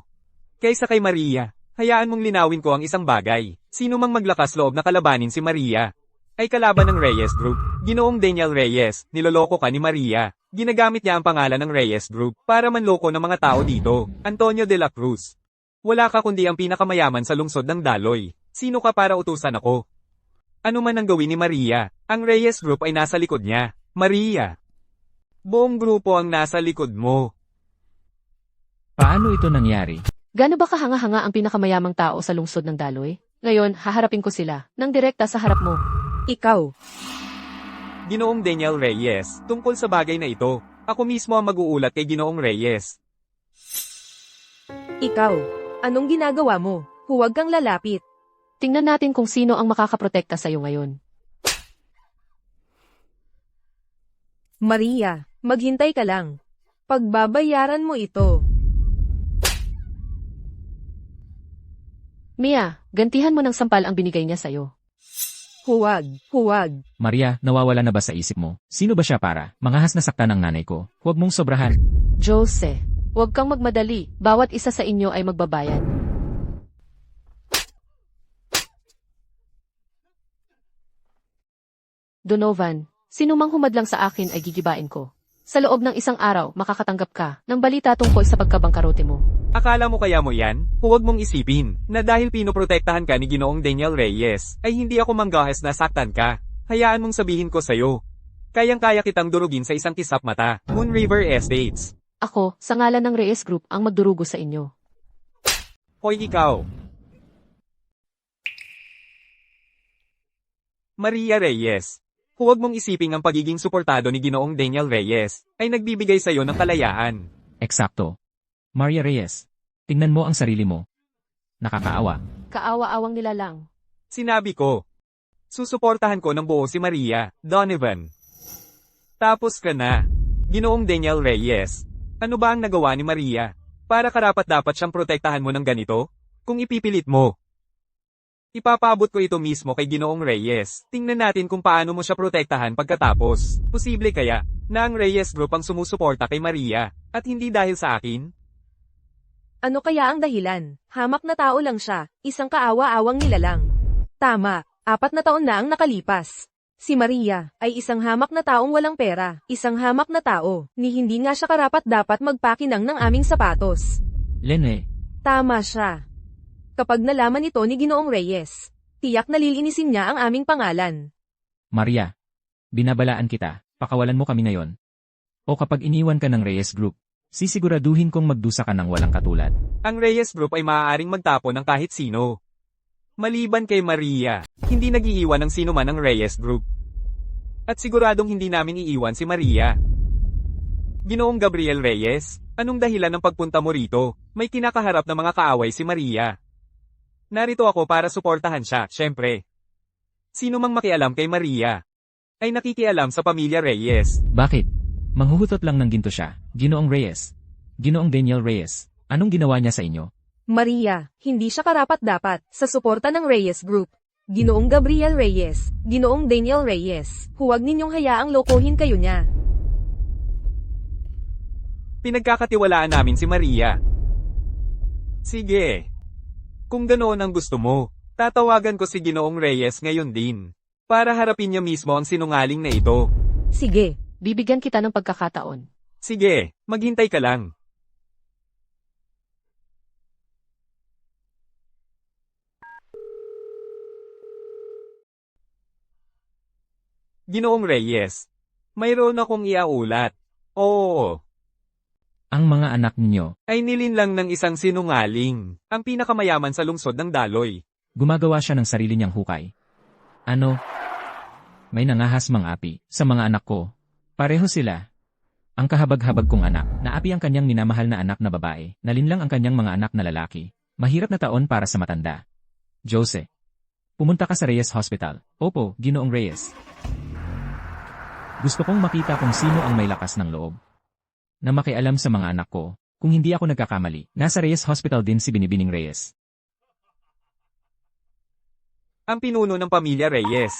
Kaysa kay Maria, hayaan mong linawin ko ang isang bagay. Sino mang maglakas loob na kalabanin si Maria, ay kalaban ng Reyes Group. Ginoong Daniel Reyes, niloloko ka ni Maria. Ginagamit niya ang pangalan ng Reyes Group para manloko ng mga tao dito. Antonio de la Cruz. Wala ka kundi ang pinakamayaman sa lungsod ng Daloy. Sino ka para utusan ako? Ano man ang gawin ni Maria, ang Reyes Group ay nasa likod niya. Maria. Buong grupo ang nasa likod mo. Paano ito nangyari? Gaano ba kahanga-hanga ang pinakamayamang tao sa lungsod ng Daloy? Ngayon, haharapin ko sila, nang direkta sa harap mo. Ikaw. Ginoong Daniel Reyes, tungkol sa bagay na ito, ako mismo ang mag-uulat kay Ginoong Reyes. Ikaw. Anong ginagawa mo? Huwag kang lalapit. Tingnan natin kung sino ang makakaprotekta sa'yo ngayon. Maria, maghintay ka lang. Pagbabayaran mo ito. Mia, gantihan mo ng sampal ang binigay niya sa'yo. Huwag, huwag. Maria, nawawala na ba sa isip mo? Sino ba siya para? Mangahas na saktan ng nanay ko. Huwag mong sobrahan. Jose, huwag kang magmadali. Bawat isa sa inyo ay magbabayad. Donovan, sinumang humadlang sa akin ay gigibain ko. Sa loob ng isang araw, makakatanggap ka ng balita tungkol sa pagkabangkarote mo. Akala mo kaya mo yan? Huwag mong isipin, na dahil pinoprotektahan ka ni Ginoong Daniel Reyes, ay hindi ako manggahas na saktan ka. Hayaan mong sabihin ko sa'yo. Kayang-kaya kitang durugin sa isang kisap mata, Moon River Estates. Ako, sa ngalan ng Reyes Group, ang magdurugo sa inyo. Hoy ikaw. Maria Reyes. Huwag mong isiping ang pagiging suportado ni Ginoong Daniel Reyes ay nagbibigay sa'yo ng kalayaan. Eksakto. Maria Reyes, tingnan mo ang sarili mo. Nakakaawa. Kaawa-awang nila lang. Sinabi ko. Susuportahan ko ng buo si Maria, Donovan. Tapos ka na. Ginoong Daniel Reyes. Ano ba ang nagawa ni Maria? Para karapat-dapat siyang protektahan mo ng ganito? Kung ipipilit mo. Ipapaabot ko ito mismo kay Ginoong Reyes. Tingnan natin kung paano mo siya protektahan pagkatapos. Posible kaya na ang Reyes Group ang sumusuporta kay Maria at hindi dahil sa akin? Ano kaya ang dahilan? Hamak na tao lang siya, isang kaawa-awang nilalang. Tama, 4 na taon na ang nakalipas. Si Maria ay isang hamak na taong walang pera, isang hamak na tao, ni hindi nga siya karapat-dapat magpakinang ng aming sapatos. Lene, Tama siya. Kapag nalaman ito ni Ginoong Reyes, tiyak na lilinisin niya ang aming pangalan. Maria, binabalaan kita, pakawalan mo kami ngayon. O kapag iniwan ka ng Reyes Group, sisiguraduhin kong magdusa ka ng walang katulad. Ang Reyes Group ay maaaring magtapon ng kahit sino. Maliban kay Maria, hindi nag-iiwan ng sino man ang Reyes Group. At siguradong hindi namin iiwan si Maria. Ginoong Gabriel Reyes, anong dahilan ng pagpunta mo rito? May kinakaharap na mga kaaway si Maria. Narito ako para suportahan siya, syempre. Sino mang makialam kay Maria ay nakikialam sa pamilya Reyes. Bakit? Manghuhutot lang ng ginto siya, Ginoong Reyes. Ginoong Daniel Reyes, anong ginawa niya sa inyo? Maria, hindi siya karapat-dapat sa suporta ng Reyes Group. Ginoong Gabriel Reyes, Ginoong Daniel Reyes, huwag ninyong hayaang lokohin kayo niya. Pinagkakatiwalaan namin si Maria. Sige. Kung ganoon ang gusto mo, tatawagan ko si Ginoong Reyes ngayon din. Para harapin niya mismo ang sinungaling na ito. Sige. Bibigyan kita ng pagkakataon. Sige, maghintay ka lang. Ginoong Reyes, mayroon akong iaulat. Oo. Ang mga anak ninyo, Ay nilinlang ng isang sinungaling, ang pinakamayaman sa lungsod ng Daloy. gumagawa siya ng sarili niyang hukay. Ano? May nangahas mang api sa mga anak ko. Pareho sila. Ang kahabag-habag kong anak, naapi ang kanyang minamahal na anak na babae, nalinlang ang kanyang mga anak na lalaki. Mahirap na taon para sa matanda. Jose. Pumunta ka sa Reyes Hospital. Opo, Ginoong Reyes. Gusto kong makita kung sino ang may lakas ng loob na makialam sa mga anak ko. Kung hindi ako nagkakamali, nasa Reyes Hospital din si Binibining Reyes. Ang pinuno ng pamilya Reyes.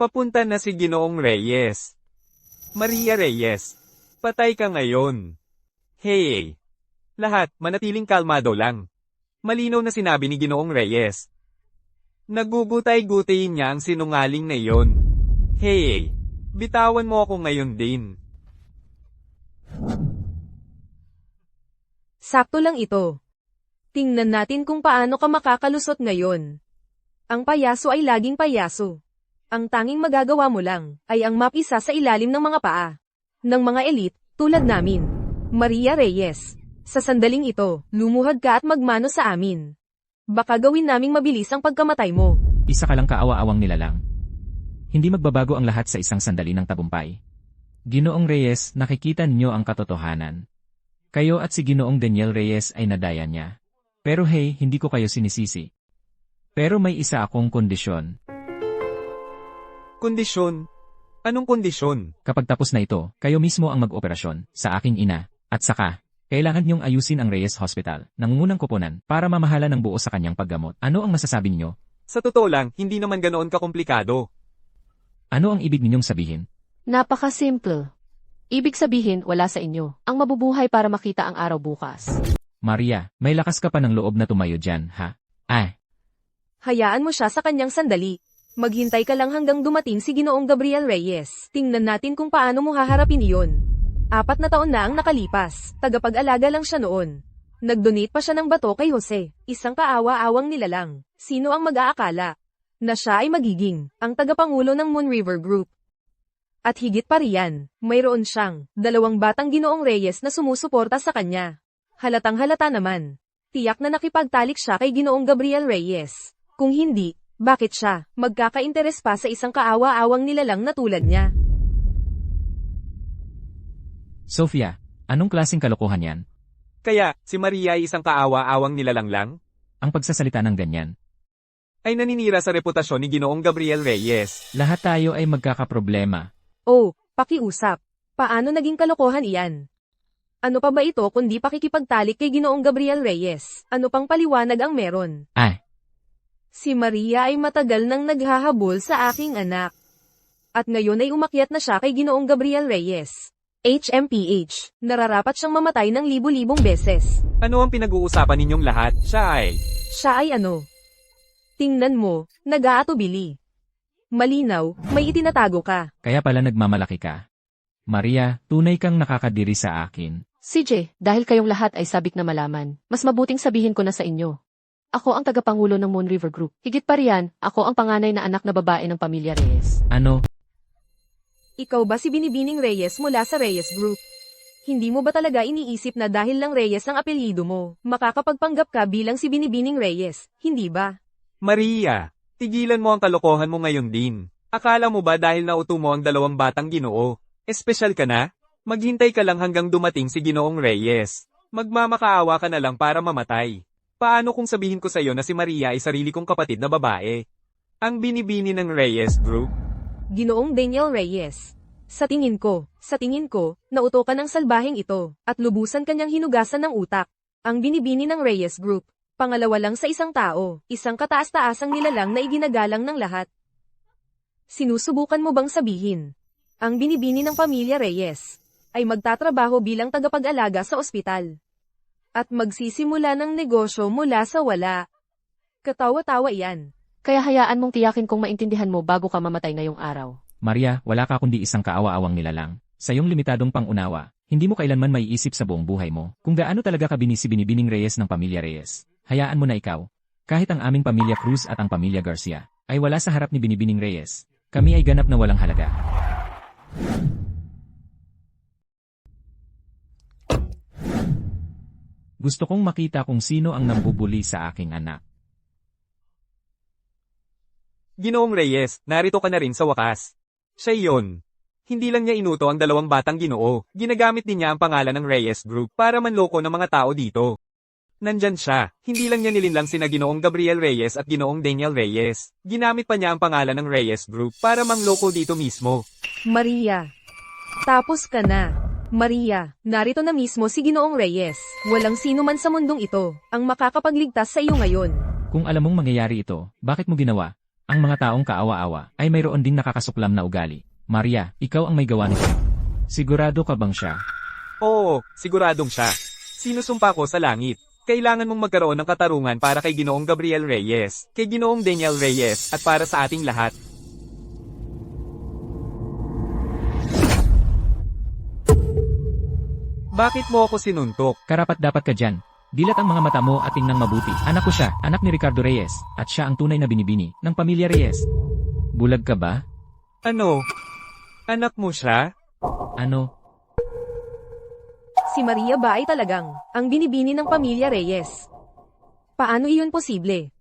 Papunta na si Ginoong Reyes. Maria Reyes, patay ka ngayon. Hey! Lahat, manatiling kalmado lang. Malinaw na sinabi ni Ginoong Reyes. Nagugutay-gutayin niya ang sinungaling na iyon. Hey! Bitawan mo ako ngayon din. Sakto lang ito. Tingnan natin kung paano ka makakalusot ngayon. Ang payaso ay laging payaso. Ang tanging magagawa mo lang ay ang mapisa sa ilalim ng mga paa ng mga elite tulad namin. Maria Reyes, sa sandaling ito, lumuhad ka at magmano sa amin. Baka gawin naming mabilis ang pagkamatay mo. Isa ka lang kaawa-awang nilalang. Hindi magbabago ang lahat sa isang sandali ng tabumpay. Ginoong Reyes, nakikita niyo ang katotohanan. Kayo at si Ginoong Daniel Reyes ay nadaya niya. Pero hey, hindi ko kayo sinisisi. Pero may isa akong kondisyon. Kondisyon? Anong kondisyon? Kapag tapos na ito, kayo mismo ang mag-operasyon sa aking ina. At saka, kailangan niyong ayusin ang Reyes Hospital, nangungunang koponan, para mamahala ng buo sa kanyang paggamot. Ano ang masasabi niyo? Sa totoo lang, hindi naman ganoon kakomplikado. Ano ang ibig ninyong sabihin? Napaka-simple. Ibig sabihin, wala sa inyo ang mabubuhay para makita ang araw bukas. Maria, may lakas ka pa ng loob na tumayo dyan, ha? Hayaan mo siya sa kanyang sandali. Maghintay ka lang hanggang dumating si Ginoong Gabriel Reyes. Tingnan natin kung paano mo haharapin iyon. 4 na taon na ang nakalipas. Tagapag-alaga lang siya noon. Nag-donate pa siya ng bato kay Jose. Isang kaawa-awang nilalang. Sino ang mag-aakala na siya ay magiging ang tagapangulo ng Moon River Group? At higit pa riyan, mayroon siyang 2 batang Ginoong Reyes na sumusuporta sa kanya. Halatang halata naman. Tiyak na nakipagtalik siya kay Ginoong Gabriel Reyes. Kung hindi, bakit siya magkaka-interes pa sa isang kaawa-awang nilalang na tulad niya? Sofia, anong klaseng kalokohan yan? Kaya, si Maria ay isang kaawa-awang nilalang lang? Ang pagsasalita ng ganyan. Ay naninira sa reputasyon ni Ginoong Gabriel Reyes. Lahat tayo ay magkakaproblema. Oh, pakiusap. Paano naging kalokohan iyan? Ano pa ba ito kundi pakikipagtalik kay Ginoong Gabriel Reyes? Ano pang paliwanag ang meron? Si Maria ay matagal nang naghahabol sa aking anak. At ngayon ay umakyat na siya kay Ginoong Gabriel Reyes. HMPH, nararapat siyang mamatay ng libu-libong beses. Ano ang pinag-uusapan ninyong lahat? Siya ay ano? Tingnan mo, nag-aatubili. Malinaw, may itinatago ka. Kaya pala nagmamalaki ka. Maria, tunay kang nakakadiri sa akin. CJ, dahil kayong lahat ay sabik na malaman, mas mabuting sabihin ko na sa inyo. Ako ang tagapangulo ng Moon River Group. Higit pa riyan, ako ang panganay na anak na babae ng pamilya Reyes. Ano? Ikaw ba si Binibining Reyes mula sa Reyes Group? Hindi mo ba talaga iniisip na dahil lang Reyes ang apelyido mo, makakapagpanggap ka bilang si Binibining Reyes, hindi ba? Maria, tigilan mo ang kalokohan mo ngayon din. Akala mo ba dahil nauto mo ang 2 batang Ginoo, espesyal ka na? Maghintay ka lang hanggang dumating si Ginoong Reyes. Magmamakaawa ka na lang para mamatay. Paano kung sabihin ko sa iyo na si Maria ay sarili kong kapatid na babae? Ang binibini ng Reyes Group? Ginoong Daniel Reyes. Sa tingin ko, nauto ka ng salbaheng ito, at lubusan kanyang hinugasan ng utak. Ang binibini ng Reyes Group, pangalawa lang sa isang tao, isang kataas-taasang nilalang na iginagalang ng lahat. Sinusubukan mo bang sabihin? Ang binibini ng pamilya Reyes ay magtatrabaho bilang tagapag-alaga sa ospital. At magsisimula ng negosyo mula sa wala. Katawa-tawa iyan. Kaya hayaan mong tiyakin kung maintindihan mo bago ka mamatay ngayong araw. Maria, wala ka kundi isang kaawa-awang nilalang. Sa iyong limitadong pangunawa, hindi mo kailanman maiisip sa buong buhay mo kung gaano talaga ka Binibining Reyes ng pamilya Reyes. Hayaan mo na ikaw. Kahit ang aming pamilya Cruz at ang pamilya Garcia ay wala sa harap ni Binibining Reyes. Kami ay ganap na walang halaga. Gusto kong makita kung sino ang nambubuli sa aking anak. Ginoong Reyes, narito ka na rin sa wakas. Siya iyon. Hindi lang niya inuto ang 2 batang Ginoo, ginagamit din niya ang pangalan ng Reyes Group para manloko ng mga tao dito. Nandyan siya, hindi lang niya nilinlang sina Ginoong Gabriel Reyes at Ginoong Daniel Reyes. Ginamit pa niya ang pangalan ng Reyes Group para mangloko dito mismo. Maria. Tapos ka na. Maria, narito na mismo si Ginoong Reyes. Walang sino man sa mundong ito ang makakapagligtas sa iyo ngayon. Kung alam mong mangyayari ito, bakit mo ginawa? Ang mga taong kaawa-awa ay mayroon din nakakasuklam na ugali. Maria, ikaw ang may gawa nito. Sigurado ka bang siya? Oo, siguradong siya. Sinusumpa ko sa langit. Kailangan mong magkaroon ng katarungan para kay Ginoong Gabriel Reyes, kay Ginoong Daniel Reyes, at para sa ating lahat. Bakit mo ako sinuntok? Karapat-dapat ka dyan. Dilat ang mga mata mo at tingnan mabuti. Anak ko siya, anak ni Ricardo Reyes, at siya ang tunay na binibini ng pamilya Reyes. Bulag ka ba? Ano? Anak mo siya? Ano? Si Maria ba ay talagang ang binibini ng pamilya Reyes? Paano iyon posible?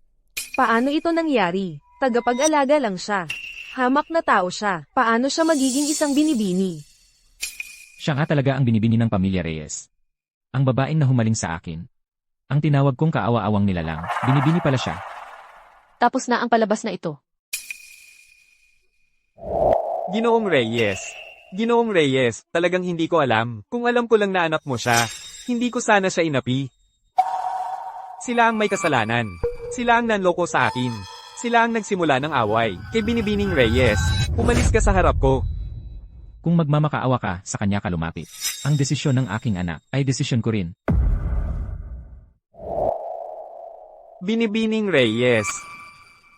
Paano ito nangyari? Tagapag-alaga lang siya. Hamak na tao siya. Paano siya magiging isang binibini? Siya nga talaga ang binibini ng pamilya Reyes. Ang babaeng na humaling sa akin. Ang tinawag kong kaawa-awang nilalang, binibini pala siya. Tapos na ang palabas na ito. Ginoong Reyes. Ginoong Reyes, talagang hindi ko alam. Kung alam ko lang na anak mo siya, hindi ko sana siya inapi. Sila ang may kasalanan. Sila ang nanloko sa akin. Sila ang nagsimula ng away. Kay Binibining Reyes, umalis ka sa harap ko. Kung magmamakaawa ka, sa kanya ka lumapit. Ang desisyon ng aking anak ay desisyon ko rin. Binibining Reyes.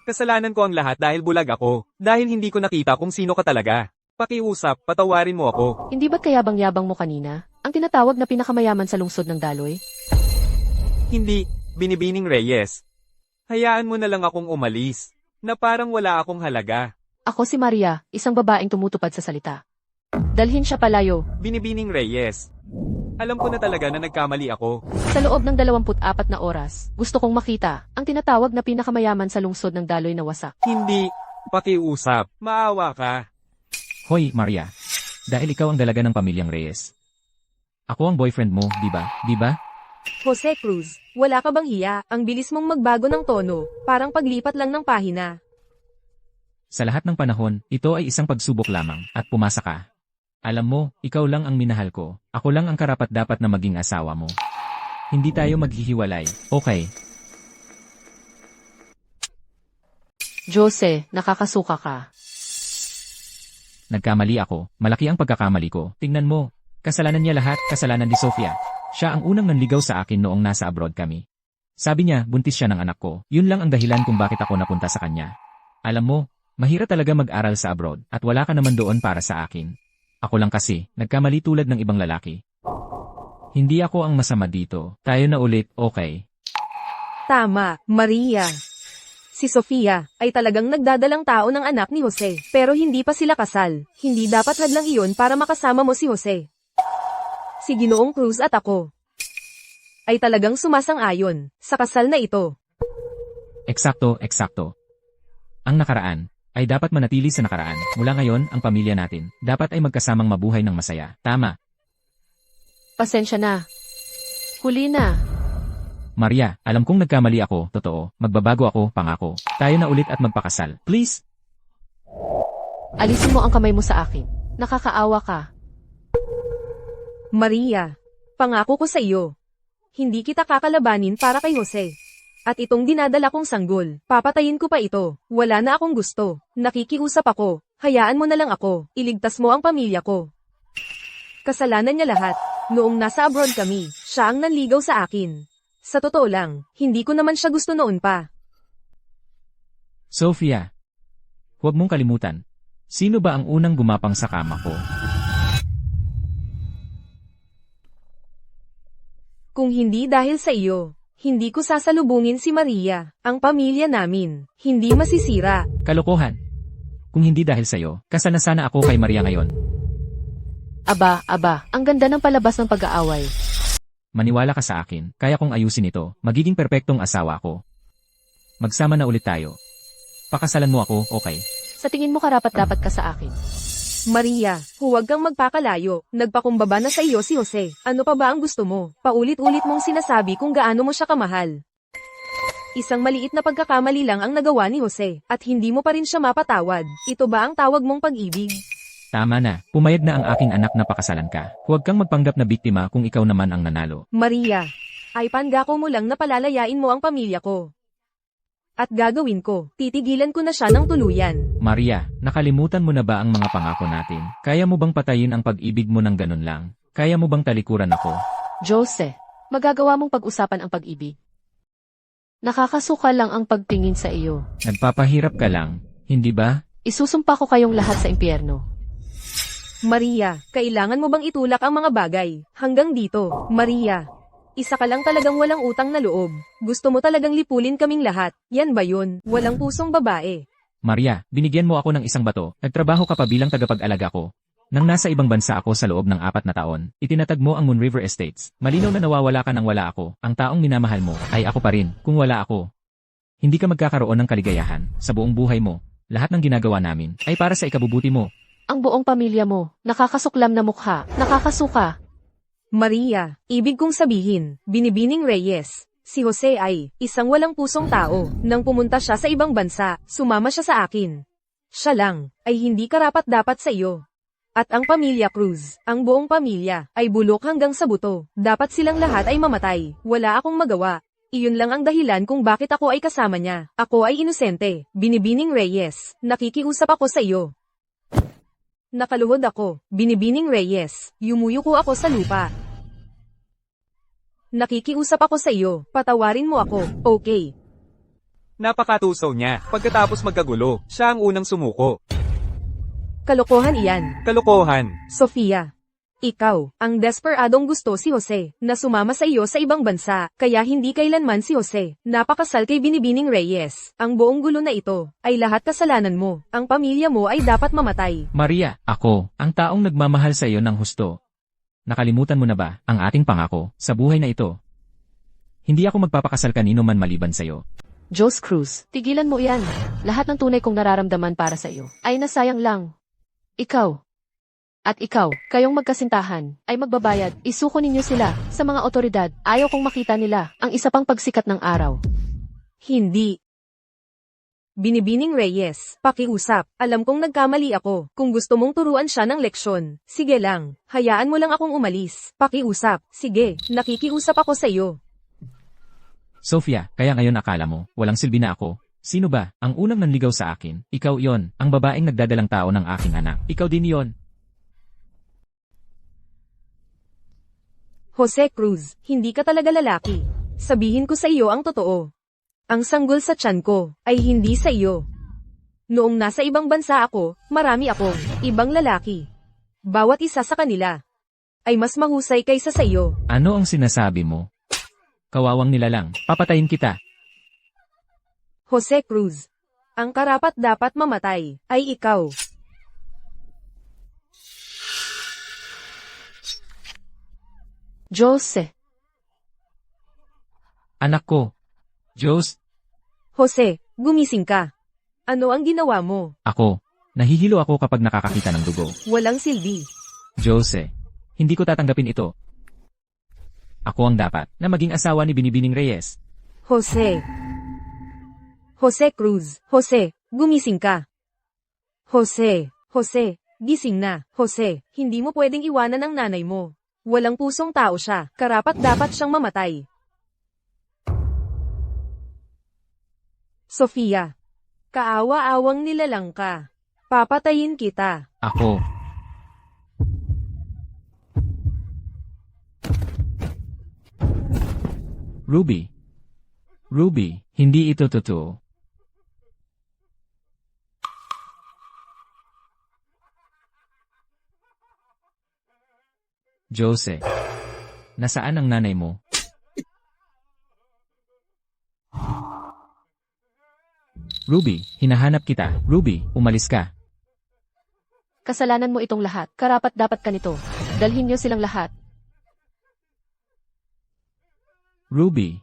Kasalanan ko ang lahat dahil bulag ako. Dahil hindi ko nakita kung sino ka talaga. Pakiusap, patawarin mo ako. Hindi ba't kayabang-yabang mo kanina? Ang tinatawag na pinakamayaman sa lungsod ng Daloy? Hindi, Binibining Reyes. Hayaan mo na lang akong umalis. Na parang wala akong halaga. Ako si Maria, isang babaeng tumutupad sa salita. Dalhin siya palayo. Binibining Reyes. Alam ko na talaga na nagkamali ako. Sa loob ng 24 na oras, gusto kong makita ang tinatawag na pinakamayaman sa lungsod ng Daloy na wasak. Hindi. Pakiusap. Maawa ka. Hoy, Maria. Dahil ikaw ang dalaga ng pamilyang Reyes. Ako ang boyfriend mo, di ba? Di ba? Jose Cruz, wala ka bang hiya? Ang bilis mong magbago ng tono, parang paglipat lang ng pahina. Sa lahat ng panahon, ito ay isang pagsubok lamang, at pumasa ka. Alam mo, ikaw lang ang minahal ko. Ako lang ang karapat-dapat na maging asawa mo. Hindi tayo maghihiwalay, okay? Jose, nakakasuka ka. Nagkamali ako, malaki ang pagkakamali ko. Tingnan mo, kasalanan niya lahat, kasalanan ni Sofia. Siya ang unang nanligaw sa akin noong nasa abroad kami. Sabi niya, buntis siya ng anak ko. Yun lang ang dahilan kung bakit ako napunta sa kanya. Alam mo, mahirap talaga mag-aral sa abroad, at wala ka naman doon para sa akin. Ako lang kasi, nagkamali tulad ng ibang lalaki. Hindi ako ang masama dito. Tayo na ulit, okay? Tama, Maria. Si Sofia ay talagang nagdadalang tao ng anak ni Jose, pero hindi pa sila kasal. Hindi dapat hadlang iyon para makasama mo si Jose. Si Ginoong Cruz at ako ay talagang sumasang-ayon sa kasal na ito. Eksakto, eksakto. Ang nakaraan ay dapat manatili sa nakaraan. Mula ngayon, ang pamilya natin dapat ay magkasamang mabuhay ng masaya. Tama. Pasensya na. Huli na. Maria, alam kong nagkamali ako, totoo. Magbabago ako, pangako. Tayo na ulit at magpakasal. Please? Alisin mo ang kamay mo sa akin. Nakakaawa ka. Maria, pangako ko sa iyo. Hindi kita kakalabanin para kay Jose. At itong dinadala kong sanggol, papatayin ko pa ito. Wala na akong gusto. Nakikiusap ako. Hayaan mo na lang ako. Iligtas mo ang pamilya ko. Kasalanan niya lahat. Noong nasa abroad kami, siya ang nanligaw sa akin. Sa totoo lang, hindi ko naman siya gusto noon pa. Sofia. Huwag mong kalimutan. Sino ba ang unang gumapang sa kama ko? Kung hindi dahil sa iyo, hindi ko sasalubungin si Maria, ang pamilya namin. Hindi masisira. Kalokohan. Kung hindi dahil sa'yo, kasal na sana ako kay Maria ngayon. Aba, ang ganda ng palabas ng pag-aaway. Maniwala ka sa akin, kaya kong ayusin ito, magiging perpektong asawa ko. Magsama na ulit tayo. Pakasalan mo ako, okay? Sa tingin mo karapat-dapat ka sa akin. Maria, huwag kang magpakalayo. Nagpakumbaba na sa iyo si Jose. Ano pa ba ang gusto mo? Paulit-ulit mong sinasabi kung gaano mo siya kamahal. Isang maliit na pagkakamali lang ang nagawa ni Jose, at hindi mo pa rin siya mapatawad. Ito ba ang tawag mong pag-ibig? Tama na, pumayag na ang aking anak na pakasalan ka. Huwag kang magpanggap na biktima kung ikaw naman ang nanalo. Maria, ay pangako mo lang na palalayain mo ang pamilya ko. At gagawin ko, titigilan ko na siya ng tuluyan. Maria, nakalimutan mo na ba ang mga pangako natin? Kaya mo bang patayin ang pag-ibig mo ng ganun lang? Kaya mo bang talikuran ako? Jose, magagawa mong pag-usapan ang pag-ibig. Nakakasuka lang ang pagtingin sa iyo. Nagpapahirap ka lang, hindi ba? Isusumpa ko kayong lahat sa impyerno. Maria, kailangan mo bang itulak ang mga bagay? Hanggang dito, Maria. Isa ka lang talagang walang utang na loob. Gusto mo talagang lipulin kaming lahat. Yan ba yun? Walang pusong babae. Maria, binigyan mo ako ng isang bato. Nagtrabaho ka pa bilang tagapag-alaga ko. Nang nasa ibang bansa ako sa loob ng 4 na taon, itinatag mo ang Moon River Estates. Malinaw na nawawala ka nang wala ako. Ang taong minamahal mo ay ako pa rin, kung wala ako. Hindi ka magkakaroon ng kaligayahan sa buong buhay mo. Lahat ng ginagawa namin ay para sa ikabubuti mo. Ang buong pamilya mo, nakakasuklam na mukha, nakakasuka. Maria, ibig kong sabihin, Binibining Reyes. Si Jose ay isang walang pusong tao. Nang pumunta siya sa ibang bansa, sumama siya sa akin. Siya lang ay hindi karapat-dapat sa iyo. At ang pamilya Cruz, ang buong pamilya, ay bulok hanggang sa buto. Dapat silang lahat ay mamatay. Wala akong magawa. Iyon lang ang dahilan kung bakit ako ay kasama niya. Ako ay inosente. Binibining Reyes, nakikiusap ako sa iyo. Nakaluhod ako. Binibining Reyes, yumuyuko ako sa lupa. Nakikiusap ako sa iyo. Patawarin mo ako, okay? Napakatusaw niya. Pagkatapos magkagulo, siya ang unang sumuko. Kalokohan iyan. Kalokohan. Sofia. Ikaw, ang desperadong gusto si Jose, na sumama sa iyo sa ibang bansa, kaya hindi kailanman si Jose, napakasal kay Binibining Reyes. Ang buong gulo na ito, ay lahat kasalanan mo. Ang pamilya mo ay dapat mamatay. Maria, ako, ang taong nagmamahal sa iyo ng husto. Nakalimutan mo na ba ang ating pangako sa buhay na ito? Hindi ako magpapakasal kanino man maliban sa iyo. Jos Cruz, tigilan mo yan. Lahat ng tunay kong nararamdaman para sa iyo, ay nasayang lang. Ikaw. At ikaw, kayong magkasintahan, ay magbabayad. Isuko ninyo sila sa mga otoridad. Ayaw kong makita nila ang isa pang pagsikat ng araw. Hindi. Binibining Reyes, pakiusap. Alam kong nagkamali ako. Kung gusto mong turuan siya ng leksyon, sige lang. Hayaan mo lang akong umalis. Pakiusap. Sige, nakikiusap ako sa iyo. Sofia, kaya ngayon akala mo, walang silbi na ako. Sino ba ang unang nanligaw sa akin? Ikaw yon, ang babaeng nagdadalang tao ng aking anak. Ikaw din yon. Jose Cruz, hindi ka talaga lalaki. Sabihin ko sa iyo ang totoo. Ang sanggol sa tiyan ko, ay hindi sa iyo. Noong nasa ibang bansa ako, marami akong ibang lalaki. Bawat isa sa kanila, ay mas mahusay kaysa sa iyo. Ano ang sinasabi mo? Kawawang nilalang, papatayin kita. Jose Cruz, ang karapat dapat mamatay, ay ikaw. Jose. Anak ko. Jose, Jose, gumising ka. Ano ang ginawa mo? ako. Nahihilo ako kapag nakakakita ng dugo. Walang silbi. Jose, hindi ko tatanggapin ito. Ako ang dapat na maging asawa ni Binibining Reyes. Jose. Jose Cruz, Jose, gumising ka. Jose, Jose, gising na. Jose, hindi mo pwedeng iwanan ang nanay mo. Walang pusong tao siya, karapat dapat siyang mamatay. Sofia, kaawa-awang nilalang ka. Papatayin kita. Ako. Ruby. Ruby, hindi ito totoo. Jose. Nasaan ang nanay mo? Ruby, hinahanap kita. Ruby, umalis ka. Kasalanan mo itong lahat. Karapat dapat ka nito. Dalhin niyo silang lahat. Ruby.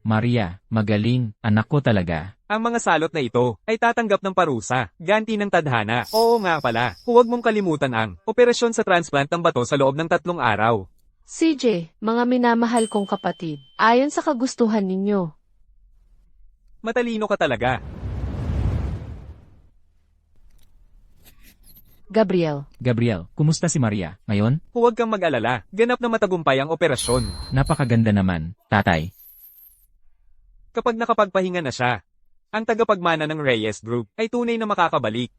Maria, magaling, anak ko talaga. Ang mga salot na ito ay tatanggap ng parusa, ganti ng tadhana. Oo nga pala, huwag mong kalimutan ang operasyon sa transplant ng bato sa loob ng 3 araw. CJ, mga minamahal kong kapatid, ayon sa kagustuhan ninyo. Matalino ka talaga. Gabriel, Kumusta si Maria, ngayon? Huwag kang mag-alala, ganap na matagumpay ang operasyon. Napakaganda naman, tatay. Kapag nakapagpahinga na siya, ang tagapagmana ng Reyes Group ay tunay na makakabalik.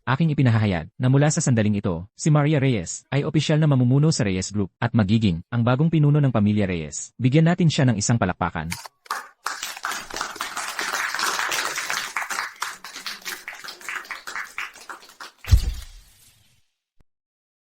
Aking ipinahahayag na mula sa sandaling ito, si Maria Reyes ay opisyal na mamumuno sa Reyes Group at magiging ang bagong pinuno ng pamilya Reyes. Bigyan natin siya ng isang palakpakan.